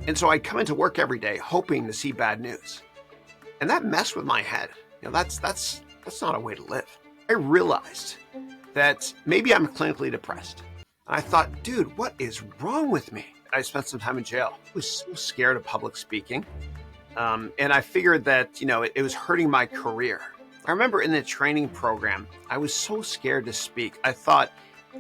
And so I'd come into work every day hoping to see bad news. And that messed with my head. That's not a way to live. I realized that maybe I'm clinically depressed. And I thought, dude, what is wrong with me? I spent some time in jail. I was so scared of public speaking. And I figured that, it was hurting my career. I remember in the training program, I was so scared to speak. I thought,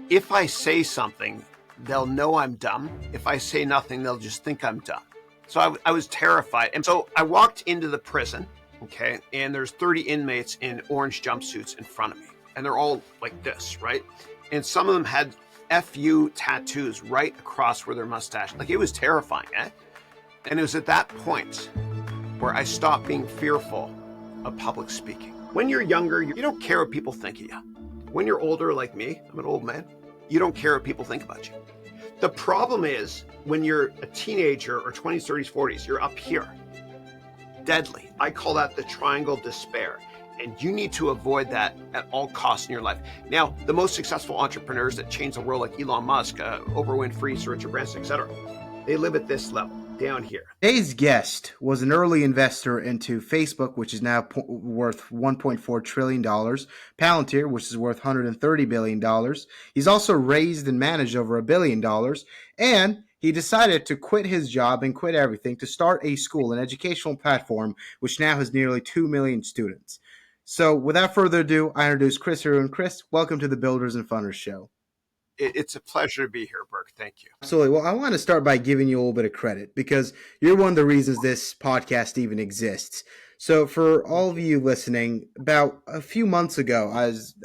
if I say something, they'll know I'm dumb. If I say nothing, they'll just think I'm dumb. So I was terrified. And so I walked into the prison, okay, and there's 30 inmates in orange jumpsuits in front of me. And they're all like this, right? And some of them had FU tattoos right across where their mustache. Like, it was terrifying, eh? And it was at that point where I stopped being fearful of public speaking. When you're younger, you don't care what people think of you. When you're older, like me, I'm an old man, you don't care what people think about you. The problem is when you're a teenager or 20s, 30s, 40s, you're up here. Deadly. I call that the triangle of despair. And you need to avoid that at all costs in your life. Now, the most successful entrepreneurs that change the world, like Elon Musk, Oprah Winfrey, Sir Richard Branson, etc., they live at this level, down here. Today's guest was an early investor into Facebook, which is now worth $1.4 trillion, Palantir, which is worth $130 billion. He's also raised and managed over $1 billion, and he decided to quit his job and quit everything to start a school, an educational platform, which now has nearly 2 million students. So without further ado, I introduce Chris Haroun. Chris, welcome to the Builders and Funders Show. It's a pleasure to be here, Burke. Thank you. Absolutely. Well, I want to start by giving you a little bit of credit because you're one of the reasons this podcast even exists. So for all of you listening, about a few months ago,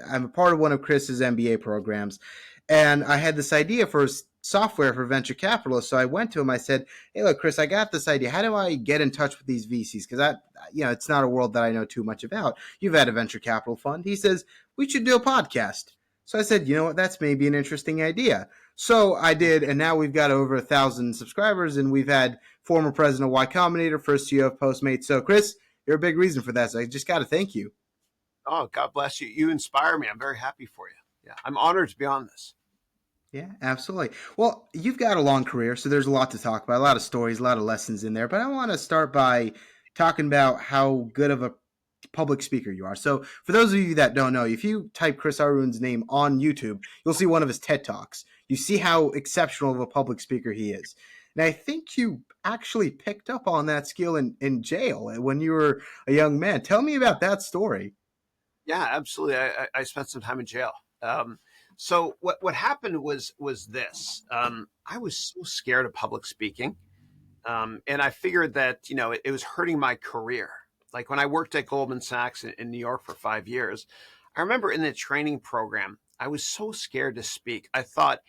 I'm a part of one of Chris's MBA programs, and I had this idea for software for venture capitalists. So I went to him. I said, "Hey, look, Chris, I got this idea. How do I get in touch with these VCs? Because it's not a world that I know too much about. You've had a venture capital fund." He says, "We should do a podcast." So I said, you know what, that's maybe an interesting idea. So I did, and now we've got over 1,000 subscribers, and we've had former president of Y Combinator, first CEO of Postmates. So Chris, you're a big reason for that. So I just got to thank you. Oh, God bless you. You inspire me. I'm very happy for you. Yeah, I'm honored to be on this. Yeah, absolutely. Well, you've got a long career, so there's a lot to talk about, a lot of stories, a lot of lessons in there. But I want to start by talking about how good of a public speaker you are. So for those of you that don't know, if you type Chris Haroun's name on YouTube, you'll see one of his TED Talks. You see how exceptional of a public speaker he is. And I think you actually picked up on that skill in jail when you were a young man. Tell me about that story. Yeah, absolutely. I spent some time in jail. So what happened was this. I was so scared of public speaking. And I figured that, it was hurting my career. Like when I worked at Goldman Sachs in New York for 5 years, I remember in the training program, I was so scared to speak. I thought,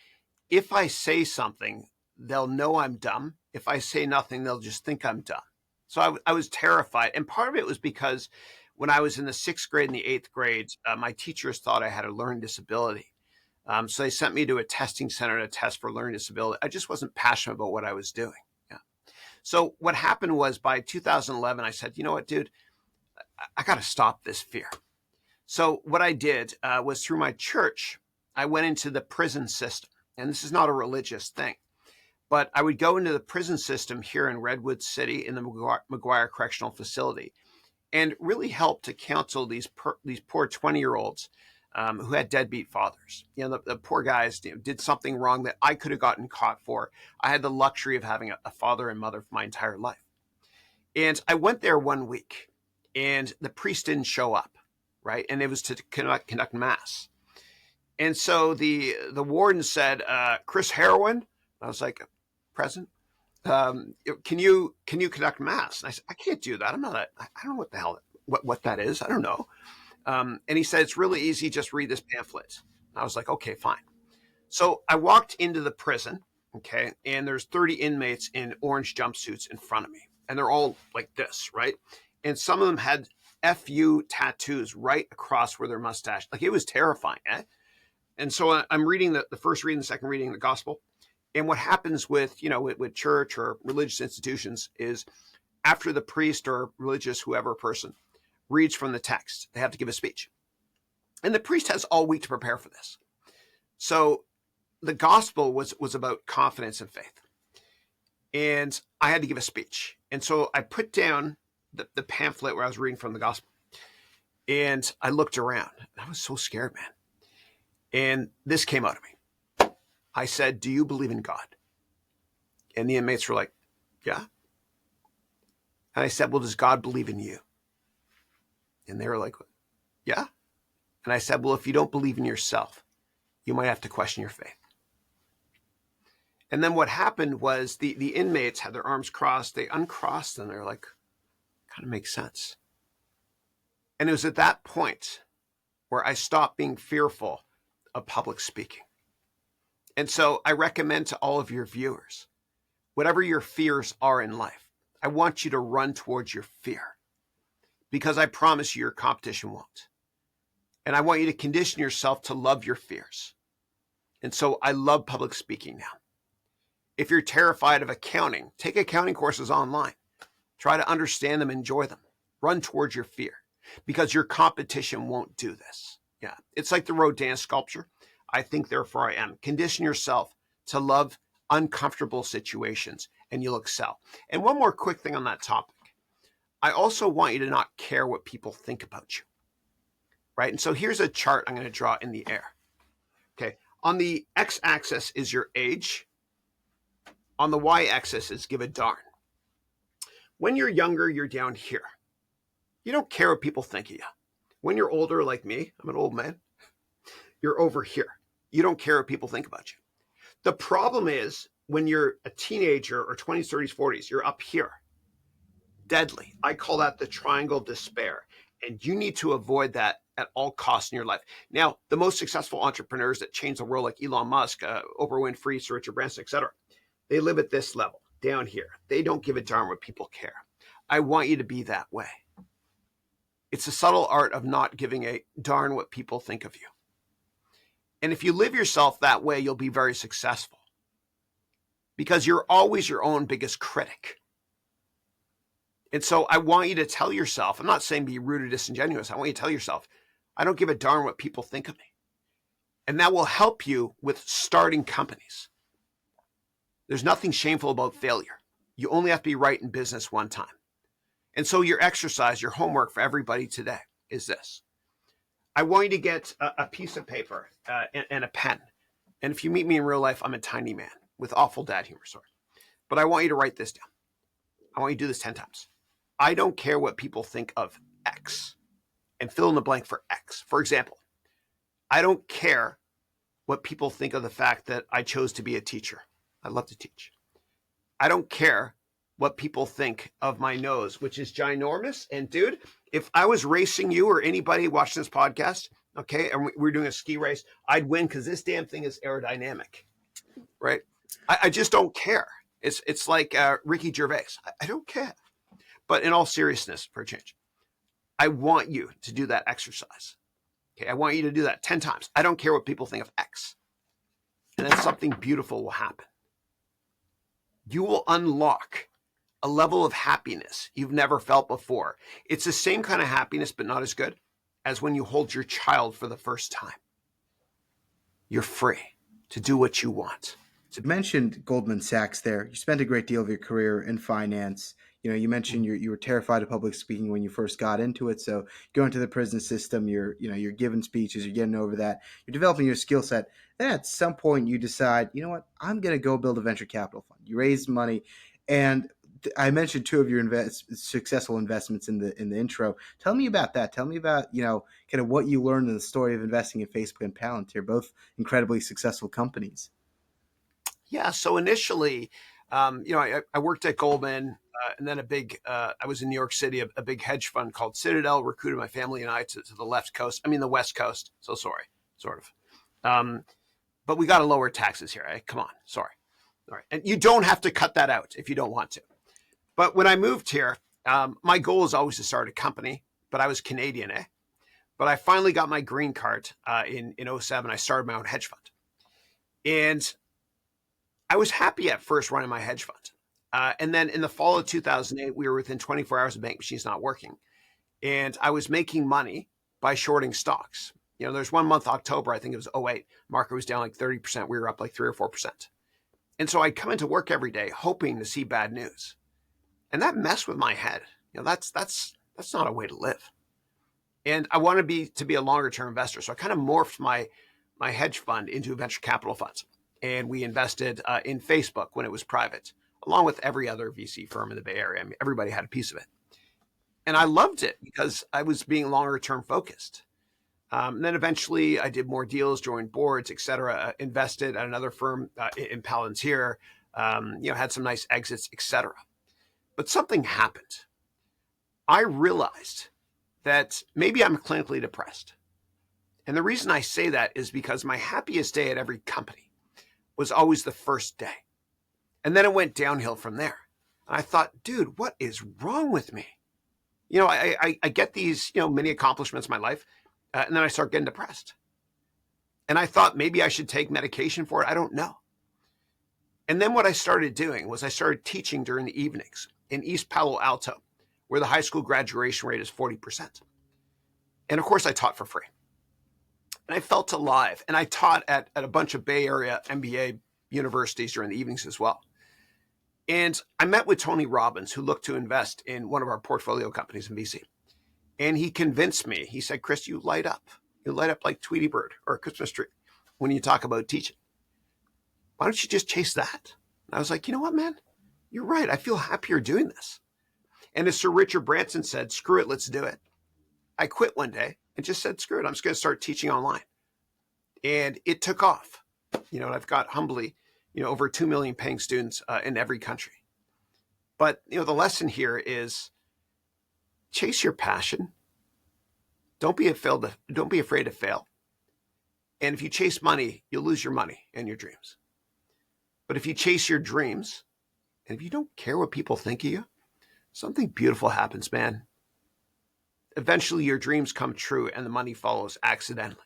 if I say something, they'll know I'm dumb. If I say nothing, they'll just think I'm dumb. So I was terrified. And part of it was because when I was in the 6th grade and the 8th grade, my teachers thought I had a learning disability. So they sent me to a testing center to test for learning disability. I just wasn't passionate about what I was doing. So what happened was by 2011, I said, you know what, dude, I got to stop this fear. So what I did was through my church, I went into the prison system. And this is not a religious thing, but I would go into the prison system here in Redwood City in the McGuire Correctional Facility and really help to counsel these poor 20-year-olds who had deadbeat fathers. The poor guys did something wrong that I could have gotten caught for. I had the luxury of having a father and mother for my entire life. And I went there one week and the priest didn't show up, right? And it was to conduct mass. And so the warden said, Chris Haroun? I was like, present. Can you conduct mass? And I said, I can't do that. I don't know what the hell, what that is. I don't know. And he said, it's really easy. Just read this pamphlet. I was like, okay, fine. So I walked into the prison, okay, and there's 30 inmates in orange jumpsuits in front of me. And they're all like this, right? And some of them had FU tattoos right across where their mustache. Like, it was terrifying, eh? And so I'm reading the first reading, the second reading, the gospel. And what happens with church or religious institutions is after the priest or religious, whoever person reads from the text, they have to give a speech. And the priest has all week to prepare for this. So the gospel was about confidence and faith. and I had to give a speech. And so I put down the pamphlet where I was reading from the gospel, and I looked around. I was so scared, man. And this came out of me. I said, "Do you believe in God?" And the inmates were like, "Yeah." And I said, "Well, does God believe in you?" And they were like, "Yeah." And I said, "Well, if you don't believe in yourself, you might have to question your faith." And then what happened was the inmates had their arms crossed. They uncrossed and they're like, kind of makes sense. And it was at that point where I stopped being fearful of public speaking. And so I recommend to all of your viewers, whatever your fears are in life, I want you to run towards your fear, because I promise you your competition won't. And I want you to condition yourself to love your fears. And so I love public speaking now. If you're terrified of accounting, take accounting courses online. Try to understand them, enjoy them. Run towards your fear, because your competition won't do this. Yeah, it's like the Rodin sculpture. I think, therefore I am. Condition yourself to love uncomfortable situations and you'll excel. And one more quick thing on that topic. I also want you to not care what people think about you, right? And so here's a chart I'm going to draw in the air. Okay. On the x-axis is your age. On the y-axis is give a darn. When you're younger, you're down here. You don't care what people think of you. When you're older, like me, I'm an old man, you're over here. You don't care what people think about you. The problem is when you're a teenager or 20s, 30s, 40s, you're up here. Deadly. I call that the triangle of despair. And you need to avoid that at all costs in your life. Now, the most successful entrepreneurs that change the world, like Elon Musk, Oprah Winfrey, Sir Richard Branson, etc., they live at this level, down here. They don't give a darn what people care. I want you to be that way. It's a subtle art of not giving a darn what people think of you. And if you live yourself that way, you'll be very successful, because you're always your own biggest critic. And so I want you to tell yourself, I'm not saying be rude or disingenuous. I want you to tell yourself, I don't give a darn what people think of me. And that will help you with starting companies. There's nothing shameful about failure. You only have to be right in business one time. And so your exercise, your homework for everybody today is this. I want you to get a piece of paper and a pen. And if you meet me in real life, I'm a tiny man with awful dad humor, sorry. But I want you to write this down. I want you to do this 10 times. I don't care what people think of X, and fill in the blank for X. For example, I don't care what people think of the fact that I chose to be a teacher. I love to teach. I don't care what people think of my nose, which is ginormous. And dude, if I was racing you or anybody watching this podcast, okay, and we're doing a ski race, I'd win because this damn thing is aerodynamic, right? I just don't care. It's like Ricky Gervais. I don't care. But in all seriousness, for a change, I want you to do that exercise. Okay, I want you to do that 10 times. I don't care what people think of X. And then something beautiful will happen. You will unlock a level of happiness you've never felt before. It's the same kind of happiness, but not as good as when you hold your child for the first time. You're free to do what you want. You mentioned Goldman Sachs there. You spent a great deal of your career in finance. You know, you mentioned you were terrified of public speaking when you first got into it. So going to the prison system, you're giving speeches, you're getting over that, you're developing your skill set. Then at some point you decide, you know what, I'm going to go build a venture capital fund. You raise money, and I mentioned two of your successful investments in the intro. Tell me about that. Tell me about kind of what you learned in the story of investing in Facebook and Palantir, both incredibly successful companies. Yeah. So initially, I worked at Goldman, and then I was in New York City, a big hedge fund called Citadel recruited my family and I to the the West Coast. So sorry, sort of. But we got to lower taxes here. Come on. Sorry. All right. And you don't have to cut that out if you don't want to. But when I moved here, my goal was always to start a company, but I was Canadian, eh? But I finally got my green card in 07. I started my own hedge fund. And I was happy at first running my hedge fund. And then in the fall of 2008, we were within 24 hours of bank machines not working. And I was making money by shorting stocks. There's 1 month, October, I think it was 08, market was down like 30%. We were up like 3 or 4%. And so I'd come into work every day hoping to see bad news. And that messed with my head. That's not a way to live. And I want to be a longer term investor. So I kind of morphed my hedge fund into venture capital funds. And we invested in Facebook when it was private, along with every other VC firm in the Bay Area. I mean, everybody had a piece of it. And I loved it because I was being longer term focused. And then eventually I did more deals, joined boards, et cetera, invested at another firm in Palantir, had some nice exits, et cetera. But something happened. I realized that maybe I'm clinically depressed. And the reason I say that is because my happiest day at every company was always the first day. And then it went downhill from there. And I thought, dude, what is wrong with me? I get these, many accomplishments in my life, and then I start getting depressed. And I thought maybe I should take medication for it. I don't know. And then what I started doing was I started teaching during the evenings in East Palo Alto, where the high school graduation rate is 40%. And of course, I taught for free. And I felt alive. And I taught at a bunch of Bay Area MBA universities during the evenings as well. And I met with Tony Robbins, who looked to invest in one of our portfolio companies in VC. And he convinced me. He said, Chris, you light up. You light up like Tweety Bird or a Christmas tree when you talk about teaching. Why don't you just chase that? And I was like, you know what, man? You're right. I feel happier doing this. And as Sir Richard Branson said, screw it, let's do it. I quit one day and just said, screw it, I'm just going to start teaching online. And it took off. And I've got humbly, over 2 million paying students in every country. But, the lesson here is chase your passion. Don't be afraid to fail. And if you chase money, you'll lose your money and your dreams. But if you chase your dreams, and if you don't care what people think of you, something beautiful happens, man. Eventually your dreams come true and the money follows accidentally.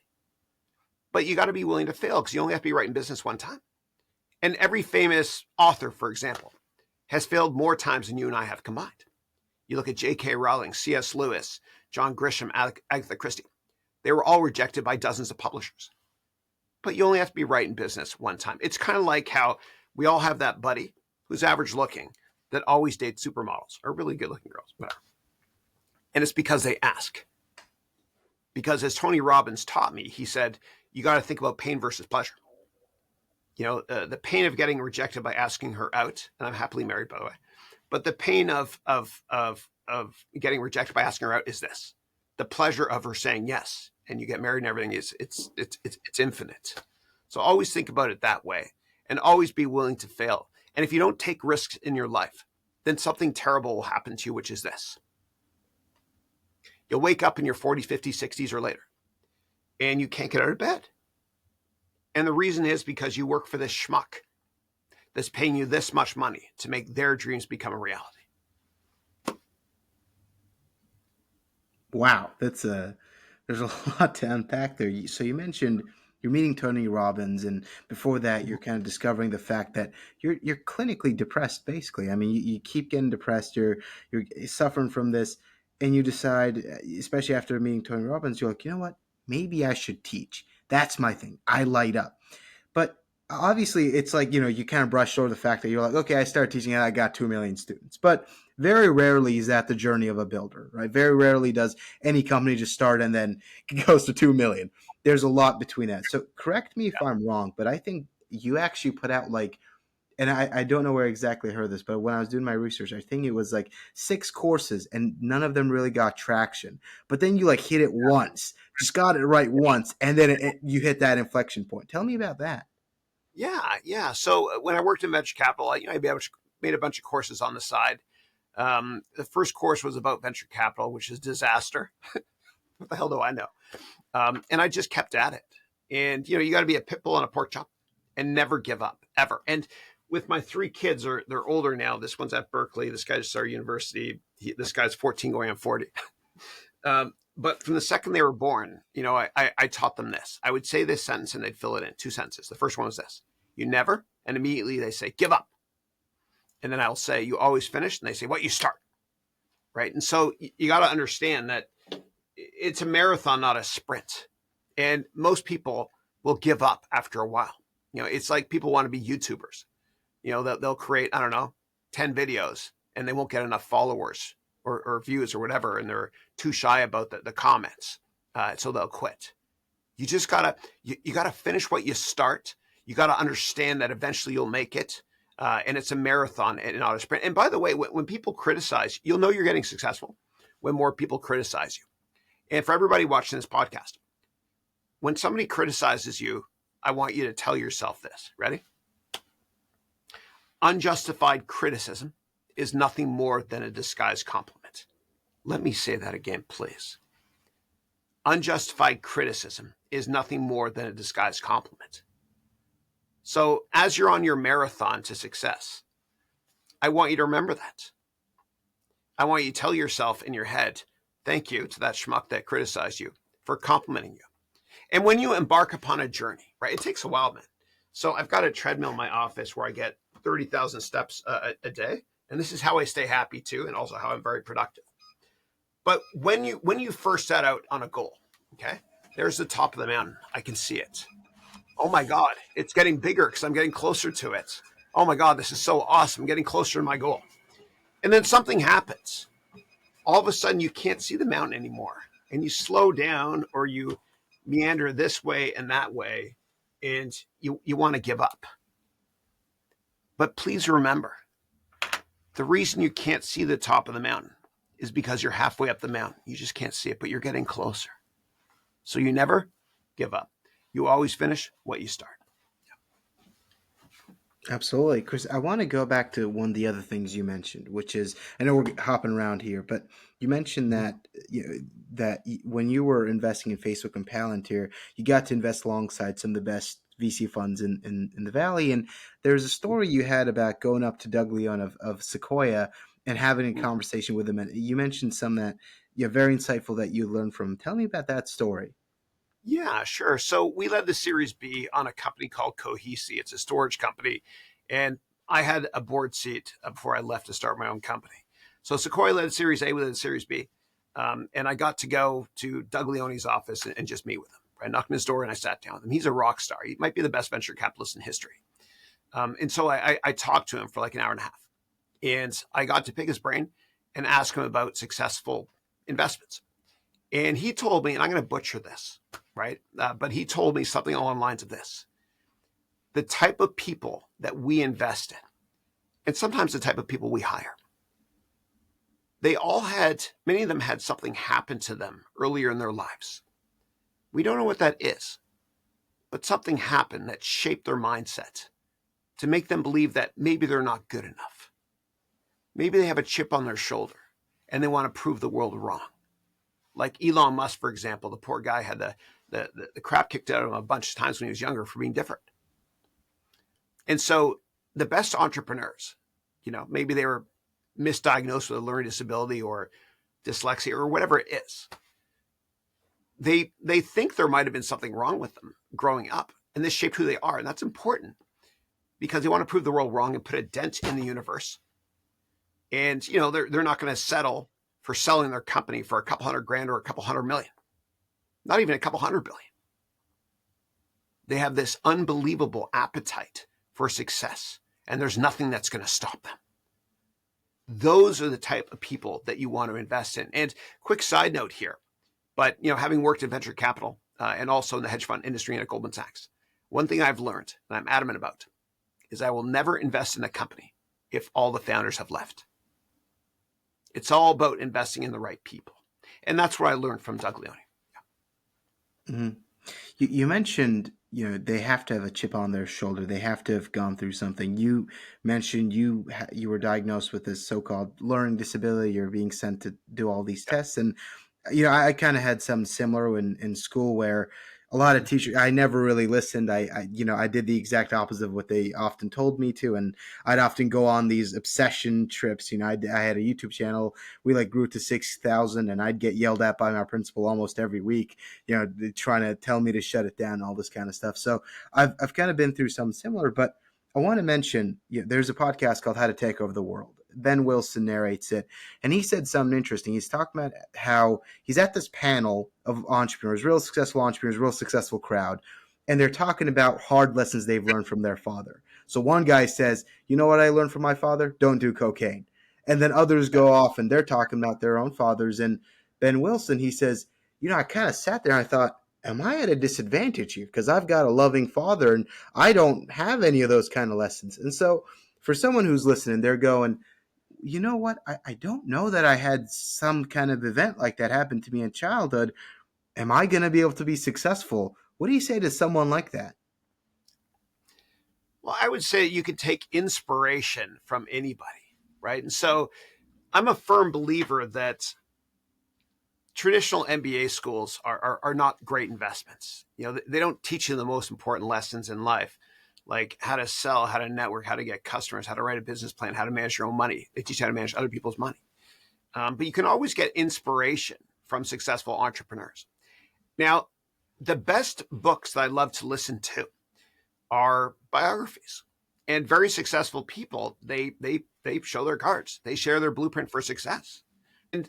But you got to be willing to fail because you only have to be right in business one time. And every famous author, for example, has failed more times than you and I have combined. You look at J.K. Rowling, C.S. Lewis, John Grisham, Agatha Christie. They were all rejected by dozens of publishers. But you only have to be right in business one time. It's kind of like how we all have that buddy who's average looking that always dates supermodels or really good looking girls, whatever. And it's because they ask. Because as Tony Robbins taught me, he said, you got to think about pain versus pleasure. The pain of getting rejected by asking her out, and I'm happily married, by the way. But the pain of getting rejected by asking her out is this: the pleasure of her saying yes, and you get married and everything it's infinite. So always think about it that way, and always be willing to fail. And if you don't take risks in your life, then something terrible will happen to you, which is this: you'll wake up in your 40s, 50s, 60s, or later, and you can't get out of bed. And the reason is because you work for this schmuck that's paying you this much money to make their dreams become a reality. Wow, there's a lot to unpack there. So you mentioned you're meeting Tony Robbins, and before that, you're kind of discovering the fact that you're clinically depressed. Basically, I mean, you keep getting depressed. You're suffering from this, and you decide, especially after meeting Tony Robbins, you're like, you know what? Maybe I should teach. That's my thing. I light up. But obviously, it's like, you kind of brush over the fact that you're like, okay, I started teaching and I got 2 million students. But very rarely is that the journey of a builder, right? Very rarely does any company just start and then goes to 2 million. There's a lot between that. So correct me if I'm wrong, but I think you actually put out and I don't know where exactly I heard this, but when I was doing my research, I think it was 6 courses and none of them really got traction. But then you hit it once, just got it right once, and then you hit that inflection point. Tell me about that. Yeah. So when I worked in venture capital, I made a bunch of courses on the side. The first course was about venture capital, which is disaster. What the hell do I know? And I just kept at it. And, you got to be a pit bull and a pork chop and never give up, ever. And with my 3 kids, they're older now. This one's at Berkeley. This guy just started university. This guy's 14 going on 40. But from the second they were born, I taught them this. I would say this sentence and they'd fill it in. 2 sentences. The first one was this: you never, and immediately they say, give up. And then I'll say, you always finish. And they say, what, you start. Right. And so you got to understand that it's a marathon, not a sprint. And most people will give up after a while. It's like people want to be YouTubers. They'll create, I don't know, 10 videos and they won't get enough followers or views or whatever. And they're too shy about the comments. So they'll quit. You just gotta, you gotta finish what you start. You gotta understand that eventually you'll make it. And it's a marathon and not a sprint. And by the way, when people criticize, you'll know you're getting successful when more people criticize you. And for everybody watching this podcast, when somebody criticizes you, I want you to tell yourself this. Ready? Unjustified criticism is nothing more than a disguised compliment. Let me say that again, please. Unjustified criticism is nothing more than a disguised compliment. So as you're on your marathon to success, I want you to remember that. I want you to tell yourself in your head, thank you to that schmuck that criticized you for complimenting you. And when you embark upon a journey, right, it takes a while, man. So I've got a treadmill in my office where I get 30,000 steps a day. And this is how I stay happy too, and also how I'm very productive. But when you first set out on a goal, okay, there's the top of the mountain. I can see it. Oh my God, it's getting bigger because I'm getting closer to it. Oh my God, this is so awesome. I'm getting closer to my goal. And then something happens. All of a sudden, you can't see the mountain anymore. And you slow down or you meander this way and that way, and you want to give up. But please remember, the reason you can't see the top of the mountain is because you're halfway up the mountain. You just can't see it, but you're getting closer. So you never give up. You always finish what you start. Absolutely, Chris. I want to go back to one of the other things you mentioned, which is I know we're hopping around here, but you mentioned that when you were investing in Facebook and Palantir, you got to invest alongside some of the best VC funds in the Valley. And there's a story you had about going up to Doug Leone of Sequoia and having a conversation with him. And you mentioned some that very insightful that you learned from him. Tell me about that story. Yeah, sure. So we led the Series B on a company called Cohesi. It's a storage company. And I had a board seat before I left to start my own company. So Sequoia led Series A, we led Series B. And I got to go to Doug Leone's office and just meet with him. I knocked on his door and I sat down with him. He's a rock star. He might be the best venture capitalist in history. And so I talked to him for like an hour and a half. And I got to pick his brain and ask him about successful investments. And he told me, and I'm going to butcher this, right? But he told me something along the lines of this. The type of people that we invest in, and sometimes the type of people we hire, many of them had something happen to them earlier in their lives. We don't know what that is, but something happened that shaped their mindset to make them believe that maybe they're not good enough. Maybe they have a chip on their shoulder and they want to prove the world wrong. Like Elon Musk, for example, the poor guy had the crap kicked out of him a bunch of times when he was younger for being different. And so the best entrepreneurs, maybe they were misdiagnosed with a learning disability or dyslexia or whatever it is. They think there might have been something wrong with them growing up, and this shaped who they are. And that's important because they want to prove the world wrong and put a dent in the universe. And, they're not going to settle for selling their company for a couple $100,000 or a couple $100 million, not even a couple $100 billion. They have this unbelievable appetite for success, and there's nothing that's going to stop them. Those are the type of people that you want to invest in. And quick side note here, but having worked in venture capital and also in the hedge fund industry and at Goldman Sachs, one thing I've learned and I'm adamant about is I will never invest in a company if all the founders have left. It's all about investing in the right people. And that's what I learned from Doug Leone. Yeah. Mm-hmm. You mentioned, they have to have a chip on their shoulder. They have to have gone through something. You mentioned you were diagnosed with this so-called learning disability. You're being sent to do all these tests. And, I kind of had something similar in school where a lot of teachers, I never really listened. I did the exact opposite of what they often told me to. And I'd often go on these obsession trips. I had a YouTube channel. We grew to 6,000 and I'd get yelled at by my principal almost every week, trying to tell me to shut it down, all this kind of stuff. So I've kind of been through something similar, but I want to mention, there's a podcast called How to Take Over the World. Ben Wilson narrates it, and he said something interesting. He's talking about how he's at this panel of entrepreneurs, real successful crowd, and they're talking about hard lessons they've learned from their father. So one guy says, you know what I learned from my father? Don't do cocaine. And then others Yeah. go off and they're talking about their own fathers. And Ben Wilson, he says, I kind of sat there and I thought, am I at a disadvantage here? Because I've got a loving father and I don't have any of those kind of lessons. And so for someone who's listening, they're going, you know what? I don't know that I had some kind of event like that happen to me in childhood. Am I going to be able to be successful? What do you say to someone like that? Well, I would say you could take inspiration from anybody, right? And so I'm a firm believer that traditional MBA schools are not great investments. They don't teach you the most important lessons in life, like how to sell, how to network, how to get customers, how to write a business plan, how to manage your own money. They teach you how to manage other people's money. But you can always get inspiration from successful entrepreneurs. Now, the best books that I love to listen to are biographies. And very successful people, they show their cards. They share their blueprint for success. And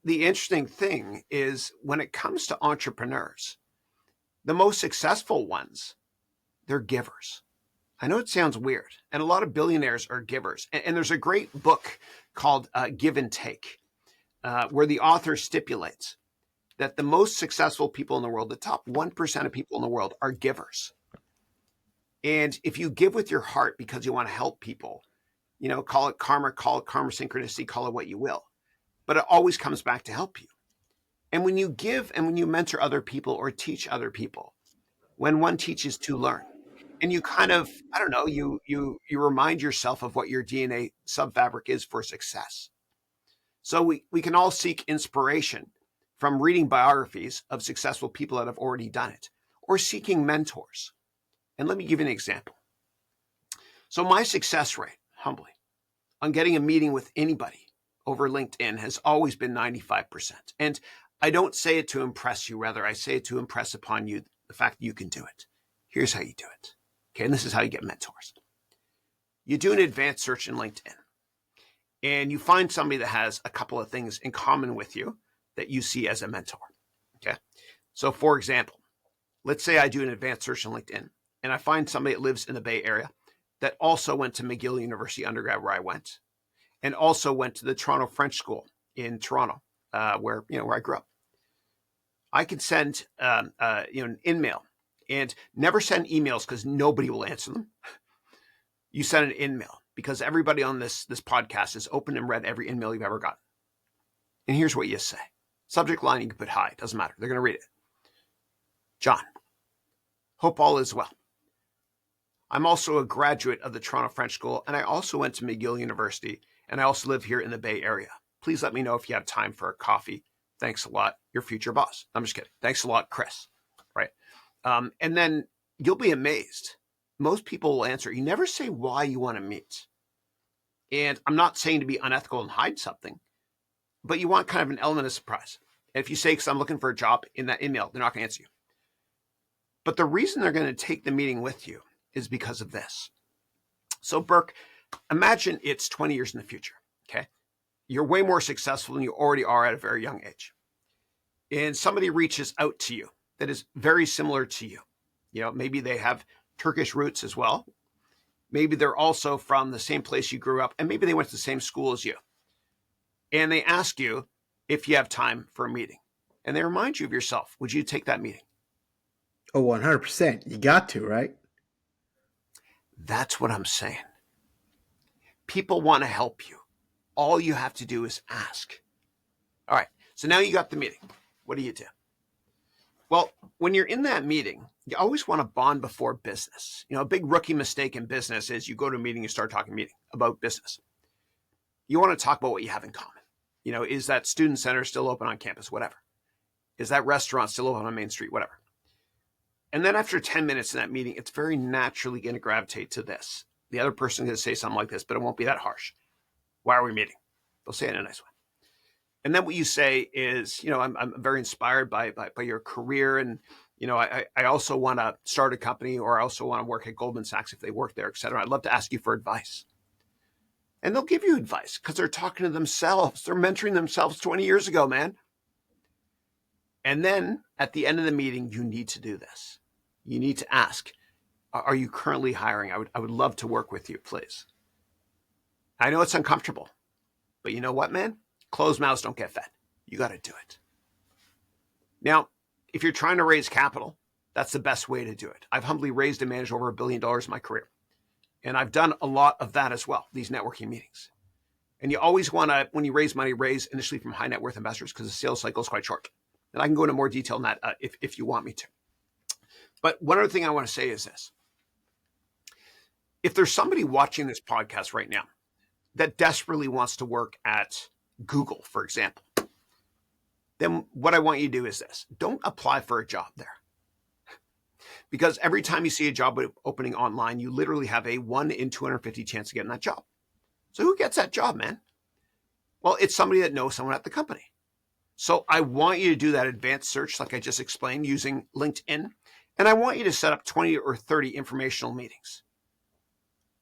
the interesting thing is when it comes to entrepreneurs, the most successful ones, they're givers. I know it sounds weird, and a lot of billionaires are givers. And there's a great book called Give and Take, where the author stipulates that the most successful people in the world, the top 1% of people in the world, are givers. And if you give with your heart because you want to help people, call it karma synchronicity, call it what you will. But it always comes back to help you. And when you give and when you mentor other people or teach other people, when one teaches to learn, and you kind of, I don't know, you remind yourself of what your DNA subfabric is for success. So we can all seek inspiration from reading biographies of successful people that have already done it, or seeking mentors. And let me give you an example. So my success rate, humbly, on getting a meeting with anybody over LinkedIn has always been 95%. And I don't say it to impress you. Rather, I say it to impress upon you the fact that you can do it. Here's how you do it. Okay, and this is how you get mentors. You do an advanced search in LinkedIn, and you find somebody that has a couple of things in common with you that you see as a mentor. Okay, so for example, let's say I do an advanced search in LinkedIn, and I find somebody that lives in the Bay Area that also went to McGill University undergrad, where I went, and also went to the Toronto French School in Toronto, where I grew up. I could send an in-mail, and never send emails because nobody will answer them. You send an in-mail because everybody on this podcast has opened and read every in-mail you've ever gotten. And here's what you say. Subject line, you can put hi, doesn't matter. They're going to read it. John, hope all is well. I'm also a graduate of the Toronto French School, and I also went to McGill University, and I also live here in the Bay Area. Please let me know if you have time for a coffee. Thanks a lot, your future boss. I'm just kidding. Thanks a lot, Chris. Right? And then you'll be amazed. Most people will answer. You never say why you want to meet. And I'm not saying to be unethical and hide something, but you want kind of an element of surprise. And if you say, because I'm looking for a job in that email, they're not going to answer you. But the reason they're going to take the meeting with you is because of this. So, Burke, imagine it's 20 years in the future, okay? You're way more successful than you already are at a very young age. And somebody reaches out to you that is very similar to you. Maybe they have Turkish roots as well. Maybe they're also from the same place you grew up, and maybe they went to the same school as you. And they ask you if you have time for a meeting. And they remind you of yourself. Would you take that meeting? Oh, 100%. You got to, right? That's what I'm saying. People want to help you. All you have to do is ask. All right. So now you got the meeting. What do you do? Well, when you're in that meeting, you always want to bond before business. A big rookie mistake in business is you go to a meeting, you start talking about business. You want to talk about what you have in common. Is that student center still open on campus? Whatever. Is that restaurant still open on Main Street? Whatever. And then after 10 minutes in that meeting, it's very naturally going to gravitate to this. The other person is going to say something like this, but it won't be that harsh. Why are we meeting? They'll say it in a nice way. And then what you say is, I'm very inspired by your career. And, I also want to start a company, or I also want to work at Goldman Sachs if they work there, et cetera. I'd love to ask you for advice. And they'll give you advice because they're talking to themselves. They're mentoring themselves 20 years ago, man. And then at the end of the meeting, you need to do this. You need to ask, Are you currently hiring? I would love to work with you, please. I know it's uncomfortable, but you know what, man? Closed mouths don't get fed. You got to do it. Now, if you're trying to raise capital, that's the best way to do it. I've humbly raised and managed over $1 billion in my career. And I've done a lot of that as well, these networking meetings. And you always want to, when you raise money, raise initially from high net worth investors because the sales cycle is quite short. And I can go into more detail on that if you want me to. But one other thing I want to say is this. If there's somebody watching this podcast right now that desperately wants to work at Google, for example, then what I want you to do is this. Don't apply for a job there. Because every time you see a job opening online, you literally have a 1 in 250 chance of getting that job. So who gets that job, man? Well, it's somebody that knows someone at the company. So I want you to do that advanced search, like I just explained, using LinkedIn. And I want you to set up 20 or 30 informational meetings.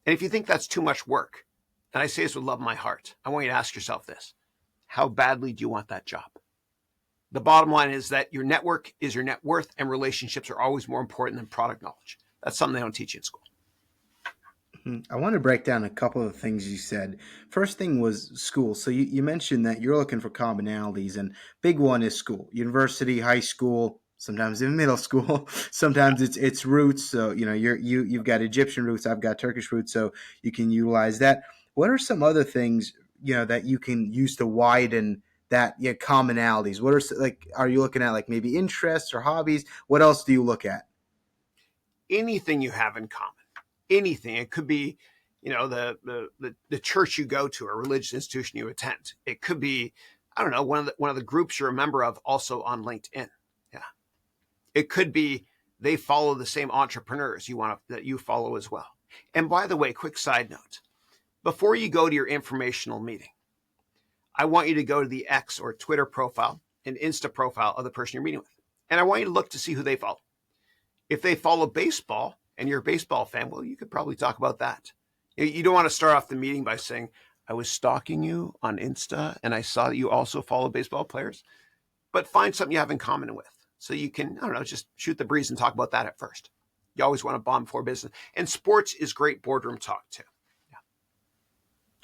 And if you think that's too much work, and I say this with love in my heart, I want you to ask yourself this. How badly do you want that job? The bottom line is that your network is your net worth, and relationships are always more important than product knowledge. That's something they don't teach you in school. I want to break down a couple of things you said. First thing was school. So you mentioned that you're looking for commonalities, and big one is school, university, high school, sometimes in middle school. Sometimes it's roots. So you've got Egyptian roots, I've got Turkish roots, so you can utilize that. What are some other things that you can use to widen that commonalities? What are you looking at, like maybe interests or hobbies? What else do you look at? Anything you have in common. Anything. It could be, the church you go to or religious institution you attend. It could be, I don't know, one of the groups you're a member of also on LinkedIn. Yeah. It could be they follow the same entrepreneurs that you follow as well. And by the way, quick side note, before you go to your informational meeting, I want you to go to the X or Twitter profile and Insta profile of the person you're meeting with. And I want you to look to see who they follow. If they follow baseball and you're a baseball fan, well, you could probably talk about that. You don't want to start off the meeting by saying, I was stalking you on Insta and I saw that you also follow baseball players, but find something you have in common with. So you can, I don't know, just shoot the breeze and talk about that at first. You always want to bond before business. And sports is great boardroom talk too.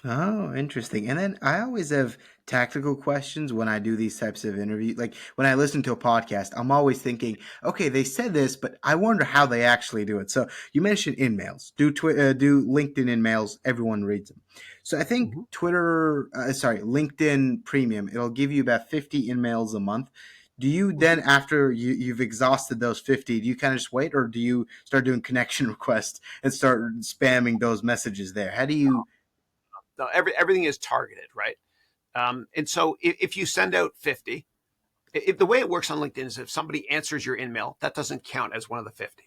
Oh, interesting. And then I always have tactical questions when I do these types of interviews. Like when I listen to a podcast, I'm always thinking, okay, they said this, but I wonder how they actually do it. So you mentioned in-mails. Do LinkedIn in-mails. Everyone reads them. So I think Mm-hmm. LinkedIn Premium, it'll give you about 50 in-mails a month. Do you Mm-hmm. then, after you've exhausted those 50, do you kind of just wait, or do you start doing connection requests and start spamming those messages there? How do you? No, everything is targeted, right? And so if you send out 50, if the way it works on LinkedIn is if somebody answers your email, that doesn't count as one of the 50.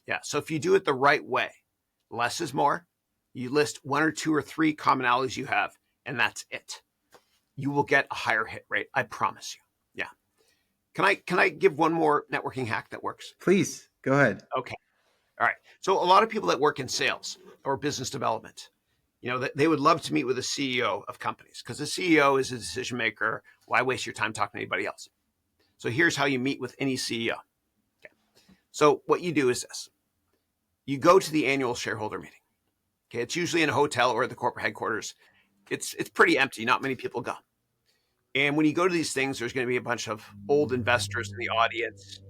Yeah. So if you do it the right way, less is more. You list 1 or 2 or 3 commonalities you have, and that's it. You will get a higher hit rate. I promise you. Yeah. Can I give one more networking hack that works? Please go ahead. Okay. All right. So a lot of people that work in sales or business development, they would love to meet with a CEO of companies because the CEO is a decision maker. Why waste your time talking to anybody else? So here's how you meet with any CEO. Okay. So what you do is this. You go to the annual shareholder meeting. Okay. It's usually in a hotel or at the corporate headquarters. It's pretty empty. Not many people go. And when you go to these things, there's going to be a bunch of old investors in the audience.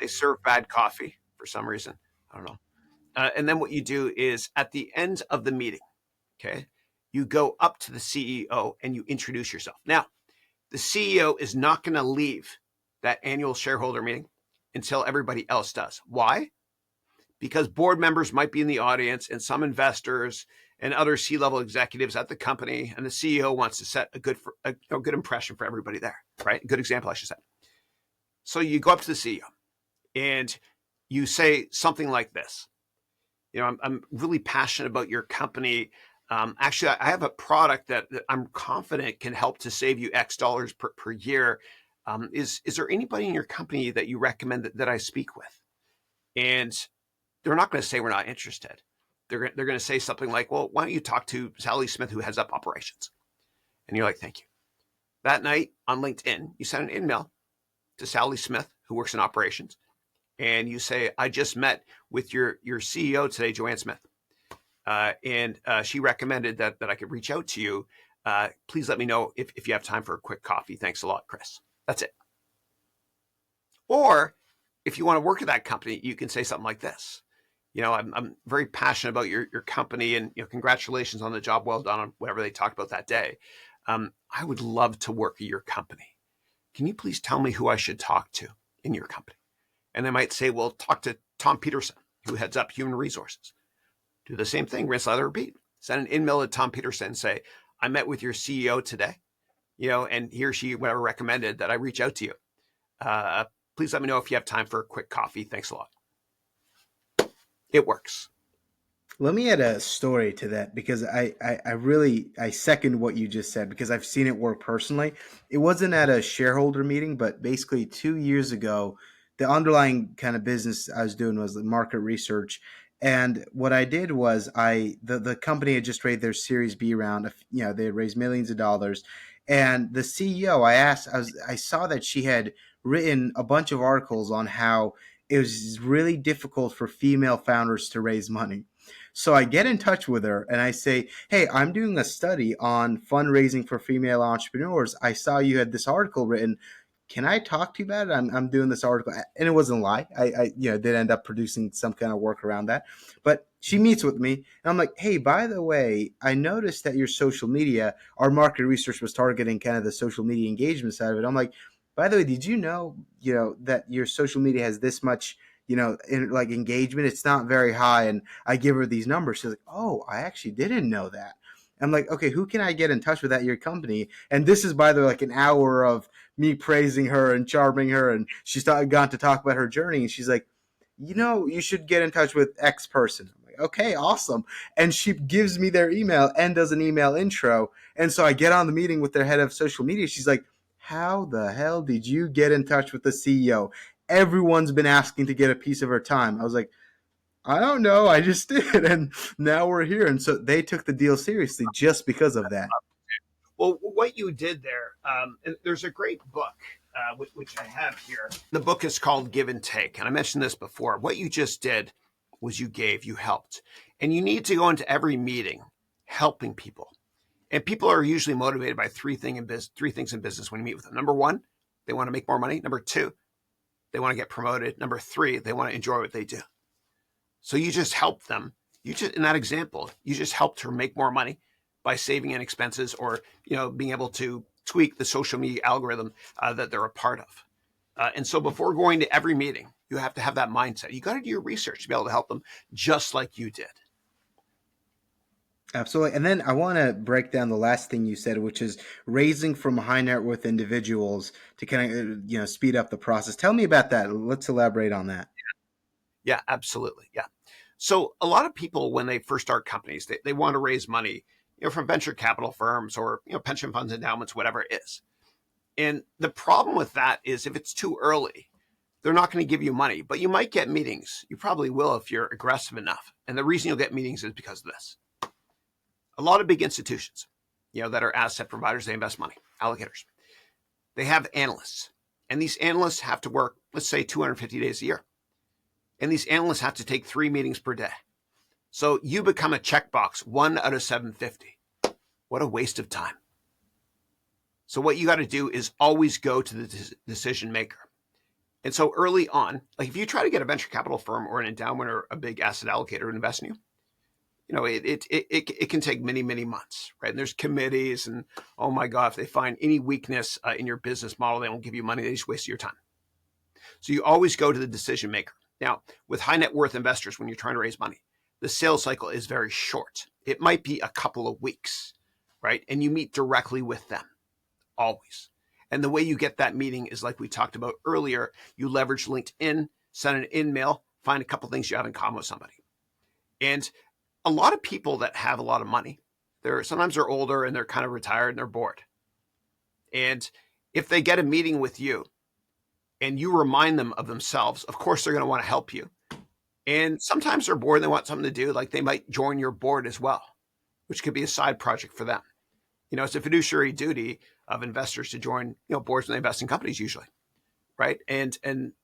They serve bad coffee for some reason. I don't know. And then what you do is at the end of the meeting, okay, you go up to the CEO and you introduce yourself. Now, the CEO is not going to leave that annual shareholder meeting until everybody else does. Why? Because board members might be in the audience and some investors and other C-level executives at the company, and the CEO wants to set a good impression for everybody there, right? A good example, I should say. So you go up to the CEO and you say something like this. I'm really passionate about your company. Actually, I have a product that I'm confident can help to save you X dollars per year. Is there anybody in your company that you recommend that I speak with? And they're not going to say we're not interested. They're going to say something like, well, why don't you talk to Sally Smith, who heads up operations? And you're like, thank you. That night on LinkedIn, you send an email to Sally Smith, who works in operations, and you say, I just met with your CEO today, Joanne Smith, and she recommended that I could reach out to you. Please let me know if you have time for a quick coffee. Thanks a lot, Chris. That's it. Or if you want to work at that company, you can say something like this. I'm very passionate about your company, and congratulations on the job well done on whatever they talked about that day. I would love to work at your company. Can you please tell me who I should talk to in your company? And they might say, well, talk to Tom Peterson, who heads up human resources. Do the same thing, rinse, lather, repeat. Send an email to Tom Peterson and say, I met with your CEO today, and he or she, whatever, recommended that I reach out to you. Please let me know if you have time for a quick coffee. Thanks a lot. It works. Let me add a story to that because I really I second what you just said because I've seen it work personally. It wasn't at a shareholder meeting, but basically 2 years ago, the underlying kind of business I was doing was market research. And what I did was the company had just raised their Series B round. They had raised millions of dollars, and the CEO I saw that she had written a bunch of articles on how it was really difficult for female founders to raise money. So I get in touch with her and I say, hey, I'm doing a study on fundraising for female entrepreneurs. I saw you had this article written. Can I talk to you about it? I'm doing this article. And it wasn't a lie. I did end up producing some kind of work around that. But she meets with me and I'm like, hey, by the way, I noticed that your social media, our market research was targeting kind of the social media engagement side of it. I'm like, by the way, did you know, that your social media has this much, like engagement? It's not very high. And I give her these numbers. She's like, oh, I actually didn't know that. I'm like, okay, who can I get in touch with at your company? And this is, by the way, like an hour of me praising her and charming her. And she's gone to talk about her journey. And she's like, you should get in touch with X person. I'm like, okay, awesome. And she gives me their email and does an email intro. And so I get on the meeting with their head of social media. She's like, how the hell did you get in touch with the CEO? Everyone's been asking to get a piece of her time. I was like, I don't know. I just did. And now we're here. And so they took the deal seriously just because of that. Well, what you did there, and there's a great book, which I have here. The book is called Give and Take. And I mentioned this before. What you just did was you gave, you helped. And you need to go into every meeting helping people. And people are usually motivated by three things in business when you meet with them. Number one, they want to make more money. Number two, they want to get promoted. Number three, they want to enjoy what they do. So you just help them. In that example, you just helped her make more money by saving in expenses or being able to tweak the social media algorithm that they're a part of. And so before going to every meeting, you have to have that mindset. You got to do your research to be able to help them just like you did. Absolutely. And then I want to break down the last thing you said, which is raising from high net worth individuals to kind of, speed up the process. Tell me about that. Let's elaborate on that. Yeah, absolutely. Yeah. So a lot of people, when they first start companies, they want to raise money, from venture capital firms or, pension funds, endowments, whatever it is. And the problem with that is if it's too early, they're not going to give you money, but you might get meetings. You probably will if you're aggressive enough. And the reason you'll get meetings is because of this. A lot of big institutions, that are asset providers, they invest money, allocators. They have analysts, and these analysts have to work, let's say 250 days a year. And these analysts have to take 3 meetings per day. So you become a checkbox, 1 out of 750. What a waste of time. So what you got to do is always go to the decision maker. And so early on, like if you try to get a venture capital firm or an endowment or a big asset allocator to invest in you, it can take many, many months, right? And there's committees and, oh my God, if they find any weakness in your business model, they won't give you money. They just waste your time. So you always go to the decision maker. Now, with high net worth investors, when you're trying to raise money, the sales cycle is very short. It might be a couple of weeks, right? And you meet directly with them, always. And the way you get that meeting is like we talked about earlier. You leverage LinkedIn, send an email, find a couple of things you have in common with somebody. And a lot of people that have a lot of money, sometimes they're older and they're kind of retired and they're bored. And if they get a meeting with you and you remind them of themselves, of course, they're going to want to help you. And sometimes they're bored and they want something to do. Like they might join your board as well, which could be a side project for them. It's a fiduciary duty of investors to join, boards when they invest in companies usually, right? And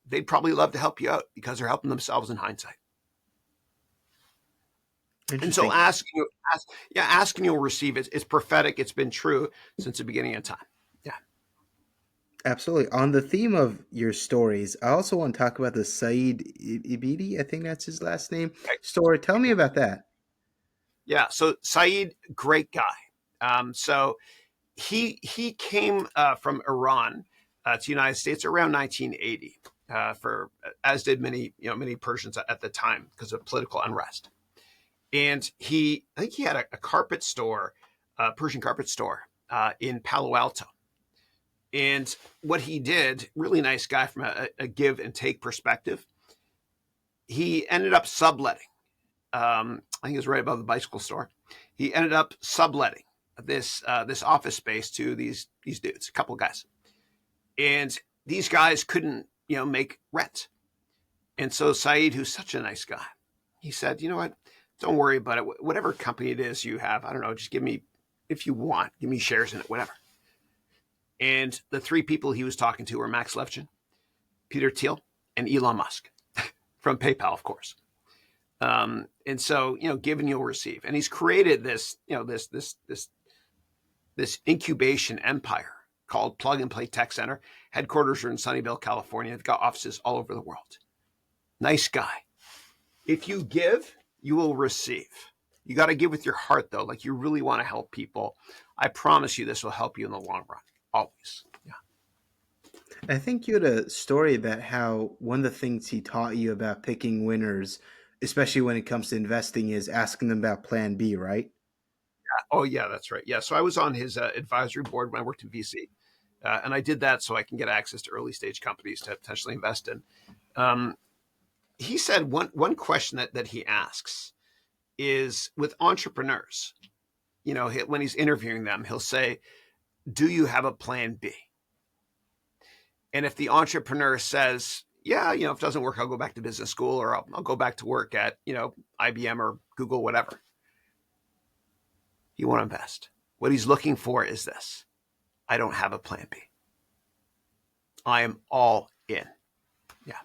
they'd probably love to help you out because they're helping themselves in hindsight. And so Interesting. ask and you'll receive. It's prophetic. It's been true since the beginning of time. Yeah. Absolutely. On the theme of your stories, I also want to talk about the Saeed Ibidi, I think that's his last name, Right. story. Tell me about that. Yeah. So Saeed, great guy. So he came from Iran to the United States around 1980. For as did many Persians at the time because of political unrest. And I think he had a carpet store, Persian carpet store in Palo Alto. And what he did, really nice guy from a give and take perspective, he ended up subletting. I think it was right above the bicycle store. He ended up subletting this office space to these dudes, a couple of guys, and these guys couldn't make rent. And so Saeed, who's such a nice guy, he said, you know what? Don't worry about it. Whatever company it is you have, I don't know, just give me, if you want, give me shares in it, whatever. And the three people he was talking to were Max Levchin, Peter Thiel, and Elon Musk from PayPal, of course. And so, give and you'll receive. And he's created this incubation empire called Plug and Play Tech Center. Headquarters are in Sunnyvale, California. They've got offices all over the world. Nice guy. If you give, you will receive. You got to give with your heart, though. Like you really want to help people. I promise you this will help you in the long run. Always. Yeah. I think you had a story about how one of the things he taught you about picking winners, especially when it comes to investing, is asking them about Plan B, right? Oh, yeah, that's right. Yeah. So I was on his advisory board when I worked in VC. And I did that so I can get access to early stage companies to potentially invest in. Um, he said one question that he asks is with entrepreneurs, when he's interviewing them, he'll say, do you have a plan B? And if the entrepreneur says, yeah, if it doesn't work, I'll go back to business school or I'll go back to work at, IBM or Google, whatever. You won't invest. What he's looking for is this. I don't have a plan B. I am all in. Yeah.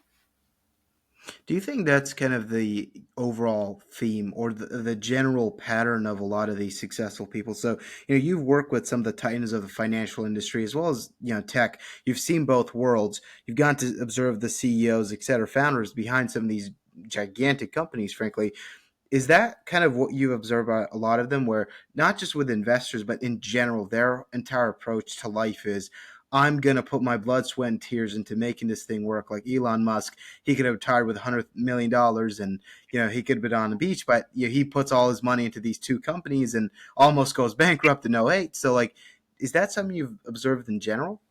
Do you think that's kind of the overall theme or the general pattern of a lot of these successful people? So, you've worked with some of the titans of the financial industry as well as, tech. You've seen both worlds. You've gotten to observe the CEOs, et cetera, founders behind some of these gigantic companies, frankly. Is that kind of what you observe about a lot of them, where not just with investors, but in general, their entire approach to life is, I'm going to put my blood, sweat, and tears into making this thing work. Like Elon Musk, he could have retired with $100 million and, he could have been on the beach, but he puts all his money into these two companies and almost goes bankrupt in '08. So, like, is that something you've observed in general?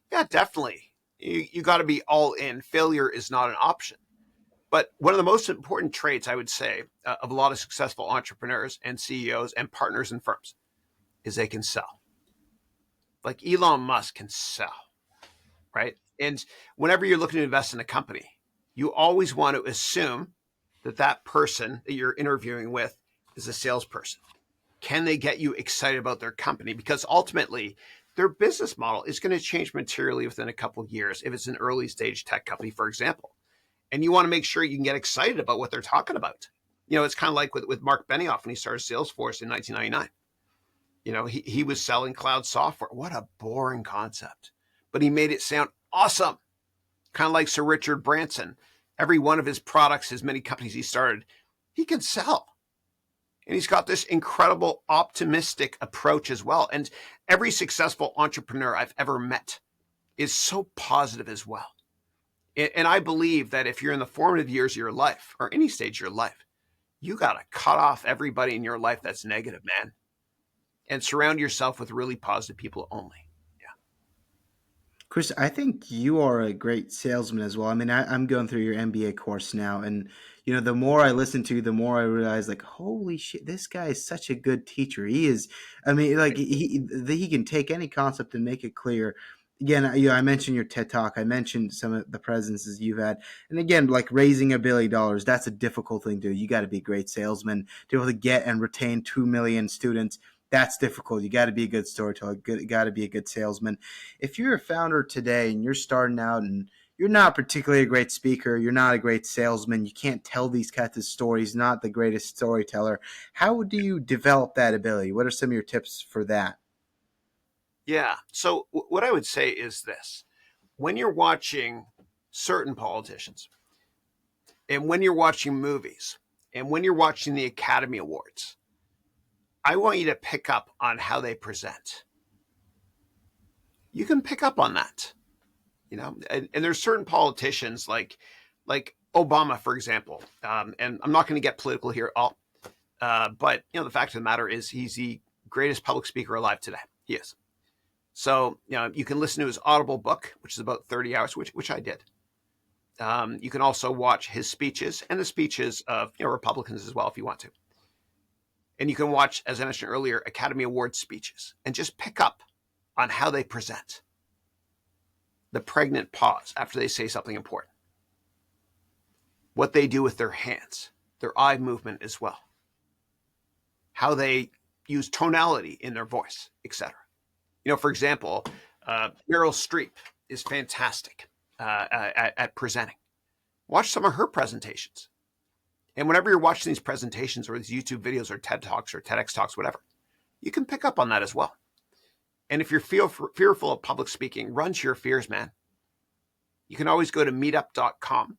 Yeah, definitely. You got to be all in. Failure is not an option. But one of the most important traits, I would say, of a lot of successful entrepreneurs and CEOs and partners in firms is they can sell. Like Elon Musk can sell, right? And whenever you're looking to invest in a company, you always want to assume that person that you're interviewing with is a salesperson. Can they get you excited about their company? Because ultimately, their business model is going to change materially within a couple of years if it's an early stage tech company, for example. And you want to make sure you can get excited about what they're talking about. It's kind of like with Mark Benioff when he started Salesforce in 1999. He was selling cloud software. What a boring concept. But he made it sound awesome. Kind of like Sir Richard Branson. Every one of his products, his many companies he started, he can sell. And he's got this incredible optimistic approach as well. And every successful entrepreneur I've ever met is so positive as well. And I believe that if you're in the formative years of your life or any stage of your life, you got to cut off everybody in your life that's negative, man, and surround yourself with really positive people only. Yeah. Chris, I think you are a great salesman as well. I mean, I'm going through your MBA course now, and the more I listen to you, the more I realize, like, holy shit, this guy is such a good teacher. He is. I mean, like, he can take any concept and make it clear. Again, I mentioned your TED Talk. I mentioned some of the presences you've had, and again, like raising $1 billion, that's a difficult thing to do. You got to be a great salesman to be able to get and retain 2 million students. that's difficult. You got to be a good storyteller. Got to be a good salesman. If you're a founder today and you're starting out and you're not particularly a great speaker, you're not a great salesman, you can't tell these kinds of stories, not the greatest storyteller. How do you develop that ability? What are some of your tips for that? Yeah. So what I would say is this: when you're watching certain politicians, and when you're watching movies, and when you're watching the Academy Awards, I want you to pick up on how they present. You can pick up on that, and there's certain politicians like Obama, for example. And I'm not going to get political here, all, but the fact of the matter is he's the greatest public speaker alive today. He is. So you can listen to his Audible book, which is about 30 hours, which I did. You can also watch his speeches and the speeches of Republicans as well if you want to. And you can watch, as I mentioned earlier, Academy Award speeches and just pick up on how they present. The pregnant pause after they say something important. What they do with their hands, their eye movement as well. How they use tonality in their voice, etc. For example, Meryl Streep is fantastic at presenting. Watch some of her presentations. And whenever you're watching these presentations or these YouTube videos or TED Talks or TEDx Talks, whatever, you can pick up on that as well. And if you're fearful of public speaking, run to your fears, man. You can always go to meetup.com,